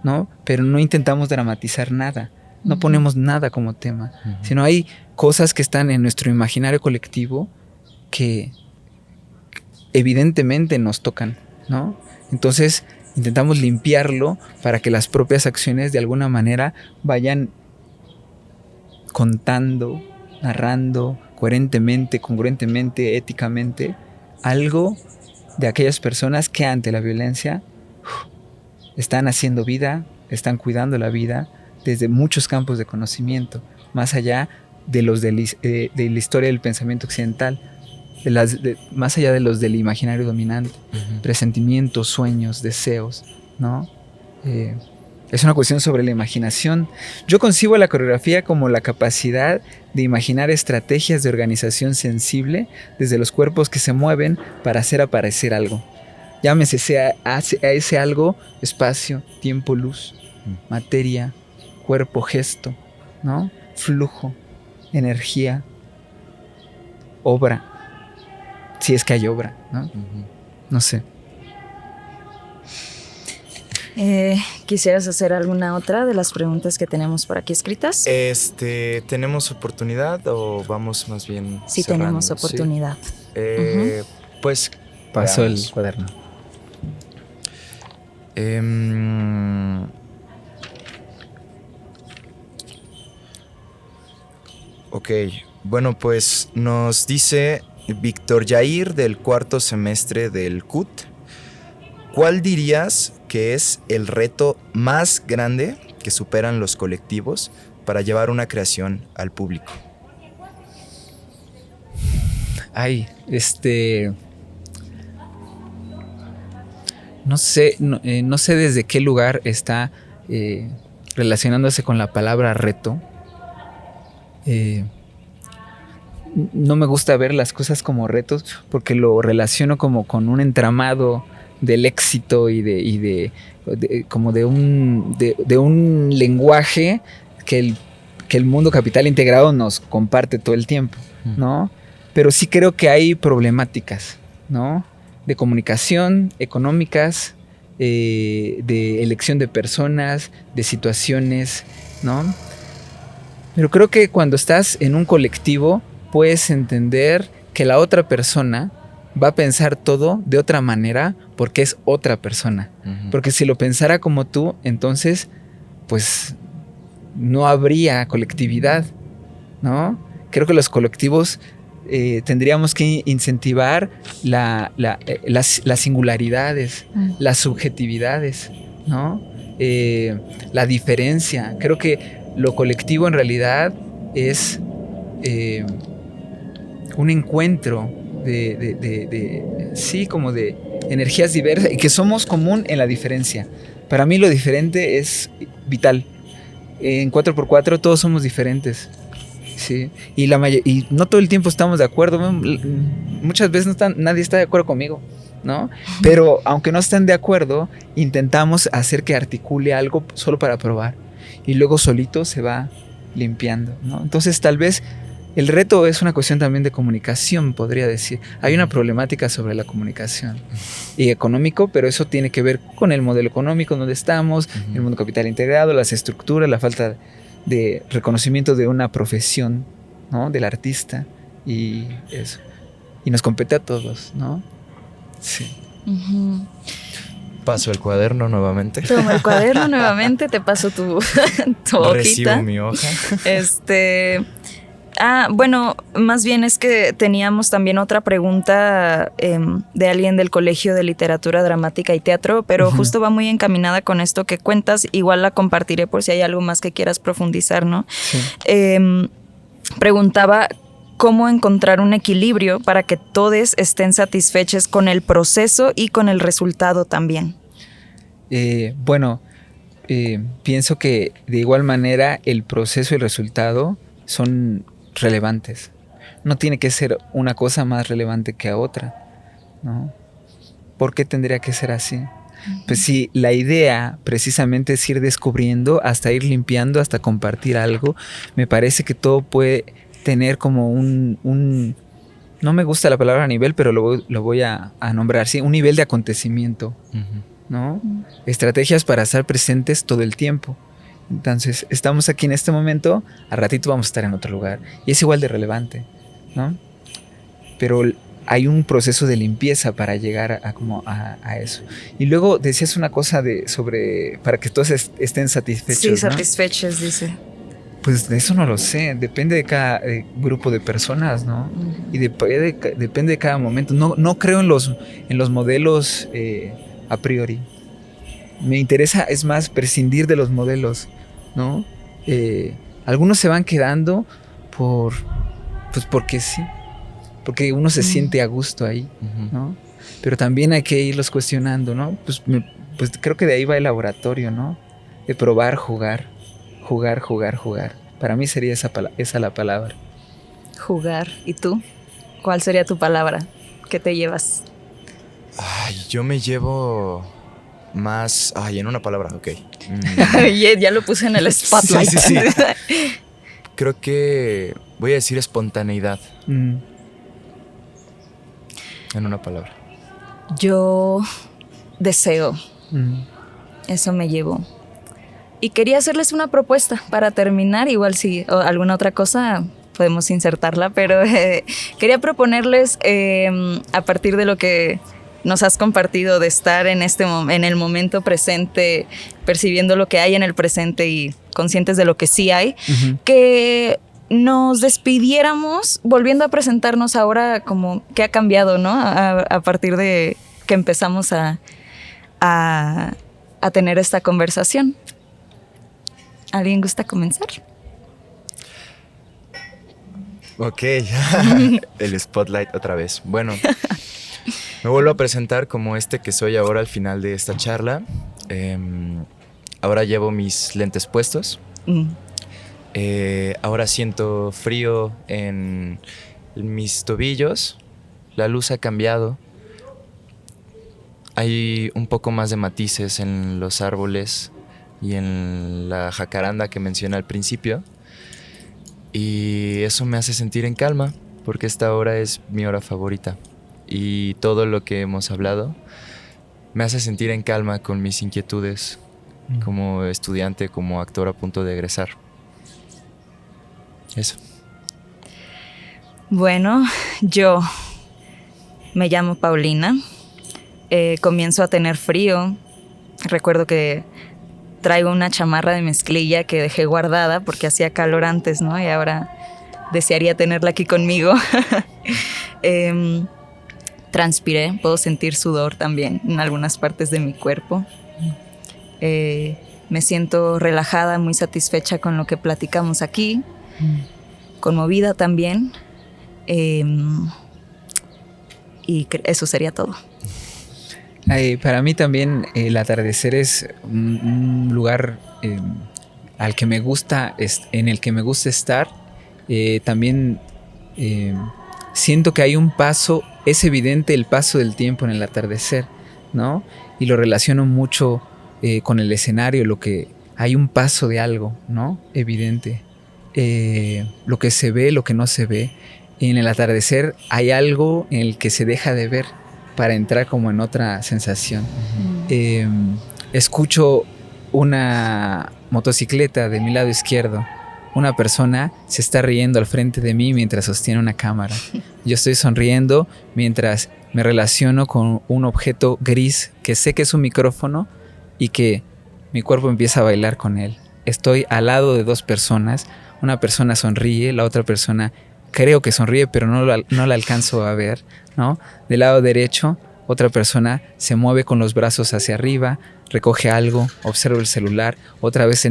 ¿no? Pero no intentamos dramatizar nada, no ponemos nada como tema, sino hay cosas que están en nuestro imaginario colectivo que evidentemente nos tocan, ¿no? Entonces intentamos limpiarlo para que las propias acciones de alguna manera vayan contando, narrando coherentemente, congruentemente, éticamente, algo de aquellas personas que ante la violencia están haciendo vida, están cuidando la vida desde muchos campos de conocimiento, más allá de los de la historia del pensamiento occidental, más allá de los del imaginario dominante, presentimientos, sueños, deseos, ¿no? Es una cuestión sobre la imaginación. Yo concibo la coreografía como la capacidad de imaginar estrategias de organización sensible desde los cuerpos que se mueven para hacer aparecer algo. Llámese a ese algo, espacio, tiempo, luz, materia, cuerpo, gesto, ¿no? Flujo, energía, obra. Si es que hay obra, ¿no? No sé. ¿Quisieras hacer alguna otra de las preguntas que tenemos por aquí escritas? ¿Tenemos oportunidad o vamos más bien Sí, cerrando? tenemos oportunidad. ¿Sí? Pues pasó el cuaderno. Ok, bueno, pues nos dice Víctor Yair del 4º semestre del CUT. ¿Cuál dirías que es el reto más grande que superan los colectivos para llevar una creación al público? Ay, no sé desde qué lugar está relacionándose con la palabra reto. No me gusta ver las cosas como retos porque lo relaciono como con un entramado del éxito y como de un lenguaje que el mundo capital integrado nos comparte todo el tiempo, ¿no? Pero sí creo que hay problemáticas, ¿no? De comunicación, económicas, de elección de personas, de situaciones, ¿no? Pero creo que cuando estás en un colectivo puedes entender que la otra persona va a pensar todo de otra manera porque es otra persona. Porque si lo pensara como tú, entonces, pues, no habría colectividad, ¿no? Creo que los colectivos tendríamos que incentivar las singularidades, las subjetividades, ¿no? La diferencia. Creo que lo colectivo en realidad es un encuentro sí, como de energías diversas y que somos común en la diferencia. Para mí lo diferente es vital. En 4x4 todos somos diferentes. Sí, y no todo el tiempo estamos de acuerdo. Muchas veces nadie está de acuerdo conmigo, ¿no? Pero aunque no estén de acuerdo, intentamos hacer que articule algo solo para probar. Y luego solito se va limpiando, ¿no? Entonces tal vez el reto es una cuestión también de comunicación, podría decir. Hay una problemática sobre la comunicación y económico, pero eso tiene que ver con el modelo económico donde estamos, el mundo capital integrado, las estructuras, la falta de reconocimiento de una profesión, ¿no? Del artista y eso. Y nos compete a todos, ¿no? Sí. Paso el cuaderno nuevamente. Tomo el cuaderno nuevamente, te paso tu hojita. Recibo mi hoja. Bueno, más bien es que teníamos también otra pregunta de alguien del Colegio de Literatura Dramática y Teatro, pero justo va muy encaminada con esto que cuentas. Igual la compartiré por si hay algo más que quieras profundizar, ¿no? Sí. Preguntaba cómo encontrar un equilibrio para que todos estén satisfechos con el proceso y con el resultado también. Pienso que de igual manera el proceso y el resultado son relevantes. No tiene que ser una cosa más relevante que a otra, ¿no? ¿Por qué tendría que ser así? Pues si la idea precisamente es ir descubriendo hasta ir limpiando, hasta compartir algo, me parece que todo puede tener como un no me gusta la palabra nivel, pero lo voy a nombrar así, un nivel de acontecimiento, ¿no? Estrategias para estar presentes todo el tiempo. Entonces, estamos aquí en este momento, al ratito vamos a estar en otro lugar. Y es igual de relevante, ¿no? Pero hay un proceso de limpieza para llegar a eso. Y luego decías una cosa sobre para que todos estén satisfechos. Sí, ¿no? satisfechos, dice. Pues de eso no lo sé. Depende de cada grupo de personas, ¿no? Y depende de cada momento. No creo en los modelos a priori. Me interesa, es más, prescindir de los modelos, ¿no? Algunos se van quedando porque sí, porque uno se siente a gusto ahí, ¿no? Pero también hay que irlos cuestionando, ¿no? Pues creo que de ahí va el laboratorio, ¿no? De probar, jugar. Para mí sería esa la palabra. Jugar. ¿Y tú? ¿Cuál sería tu palabra? ¿Qué te llevas? Yo me llevo más... en una palabra, ok. Ya lo puse en el spotlight. Sí. Creo que voy a decir espontaneidad. En una palabra. Yo deseo. Eso me llevo. Y quería hacerles una propuesta para terminar. Igual si alguna otra cosa podemos insertarla, pero quería proponerles a partir de lo que nos has compartido, de estar en el momento presente, percibiendo lo que hay en el presente y conscientes de lo que sí hay, que nos despidiéramos volviendo a presentarnos ahora como qué ha cambiado, ¿no? A partir de que empezamos a tener esta conversación. ¿Alguien gusta comenzar? Ok, el spotlight otra vez. Bueno, me vuelvo a presentar como que soy ahora al final de esta charla. Ahora llevo mis lentes puestos. Ahora siento frío en mis tobillos. La luz ha cambiado. hay un poco más de matices en los árboles y en la jacaranda que mencioné al principio. Y eso me hace sentir en calma, porque esta hora es mi hora favorita. Y todo lo que hemos hablado me hace sentir en calma con mis inquietudes como estudiante, como actor a punto de egresar. Eso. Bueno, yo me llamo Paulina. Comienzo a tener frío. Recuerdo que traigo una chamarra de mezclilla que dejé guardada porque hacía calor antes, ¿no? Y ahora desearía tenerla aquí conmigo. Transpiré, puedo sentir sudor también en algunas partes de mi cuerpo. Me siento relajada, muy satisfecha con lo que platicamos aquí. Conmovida también. Y eso sería todo. Para mí también el atardecer es un lugar al que me gusta, en el que me gusta estar. También siento que hay un paso, es evidente el paso del tiempo en el atardecer, ¿no? Y lo relaciono mucho con el escenario, lo que hay un paso de algo, ¿no? Evidente. Lo que se ve, lo que no se ve. En el atardecer hay algo en el que se deja de ver para entrar como en otra sensación. Escucho una motocicleta de mi lado izquierdo. Una persona se está riendo al frente de mí mientras sostiene una cámara. Yo estoy sonriendo mientras me relaciono con un objeto gris que sé que es un micrófono y que mi cuerpo empieza a bailar con él. Estoy al lado de dos personas. Una persona sonríe, la otra persona creo que sonríe, pero no la alcanzo a ver, ¿no? Del lado derecho, otra persona se mueve con los brazos hacia arriba, recoge algo, observa el celular, otra vez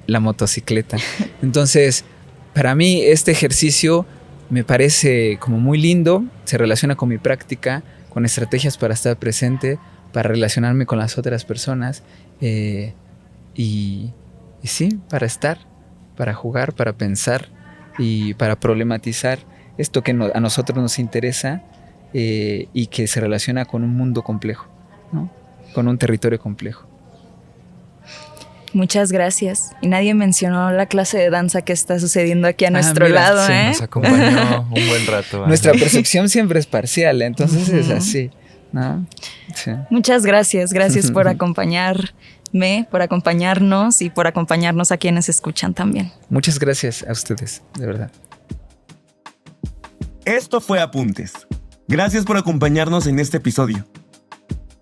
la motocicleta. Entonces, para mí este ejercicio me parece como muy lindo, se relaciona con mi práctica, con estrategias para estar presente, para relacionarme con las otras personas y sí, para estar, para jugar, para pensar y para problematizar esto que a nosotros nos interesa y que se relaciona con un mundo complejo, ¿no? Con un territorio complejo. Muchas gracias. Y nadie mencionó la clase de danza que está sucediendo aquí a nuestro lado, sí, nos acompañó un buen rato. Nuestra percepción siempre es parcial, entonces es así, ¿no? Sí. Muchas gracias. Gracias por acompañarme, por acompañarnos y por acompañarnos a quienes escuchan también. Muchas gracias a ustedes, de verdad. Esto fue Apuntes. Gracias por acompañarnos en este episodio.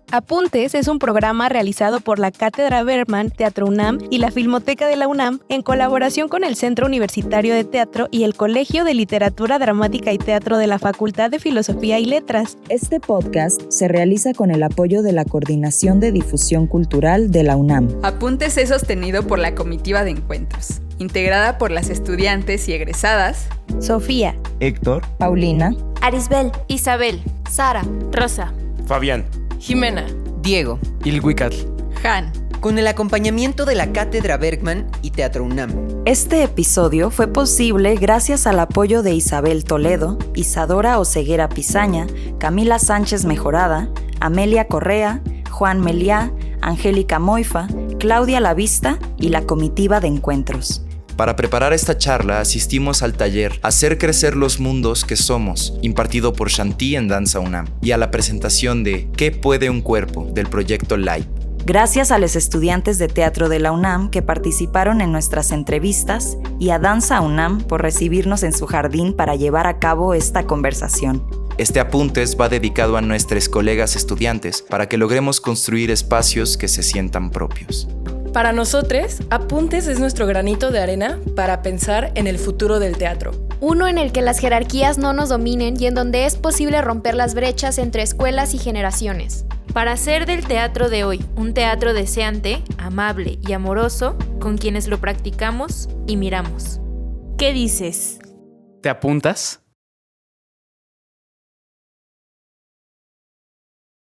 Apuntes es un programa realizado por la Cátedra Bergman, Teatro UNAM y la Filmoteca de la UNAM en colaboración con el Centro Universitario de Teatro y el Colegio de Literatura Dramática y Teatro de la Facultad de Filosofía y Letras. Este podcast se realiza con el apoyo de la Coordinación de Difusión Cultural de la UNAM. Apuntes es sostenido por la Comitiva de Encuentros, integrada por las estudiantes y egresadas Sofía, Héctor, Paulina, Arisbel, Isabel, Sara, Rosa, Fabián, Jimena, Diego, Ilhuicatl, Han, con el acompañamiento de la Cátedra Bergman y Teatro UNAM. Este episodio fue posible gracias al apoyo de Isabel Toledo, Isadora Oseguera Pizaña, Camila Sánchez Mejorada, Amelia Correa, Juan Meliá, Angélica Moifa, Claudia Lavista y la Comitiva de Encuentros. Para preparar esta charla asistimos al taller Hacer crecer los mundos que somos, impartido por Shanti en Danza UNAM, y a la presentación de ¿Qué puede un cuerpo? Del proyecto LIVE. Gracias a los estudiantes de teatro de la UNAM que participaron en nuestras entrevistas y a Danza UNAM por recibirnos en su jardín para llevar a cabo esta conversación. Este Apuntes va dedicado a nuestros colegas estudiantes para que logremos construir espacios que se sientan propios. Para nosotros, Apuntes es nuestro granito de arena para pensar en el futuro del teatro. Uno en el que las jerarquías no nos dominen y en donde es posible romper las brechas entre escuelas y generaciones. Para hacer del teatro de hoy un teatro deseante, amable y amoroso con quienes lo practicamos y miramos. ¿Qué dices? ¿Te apuntas?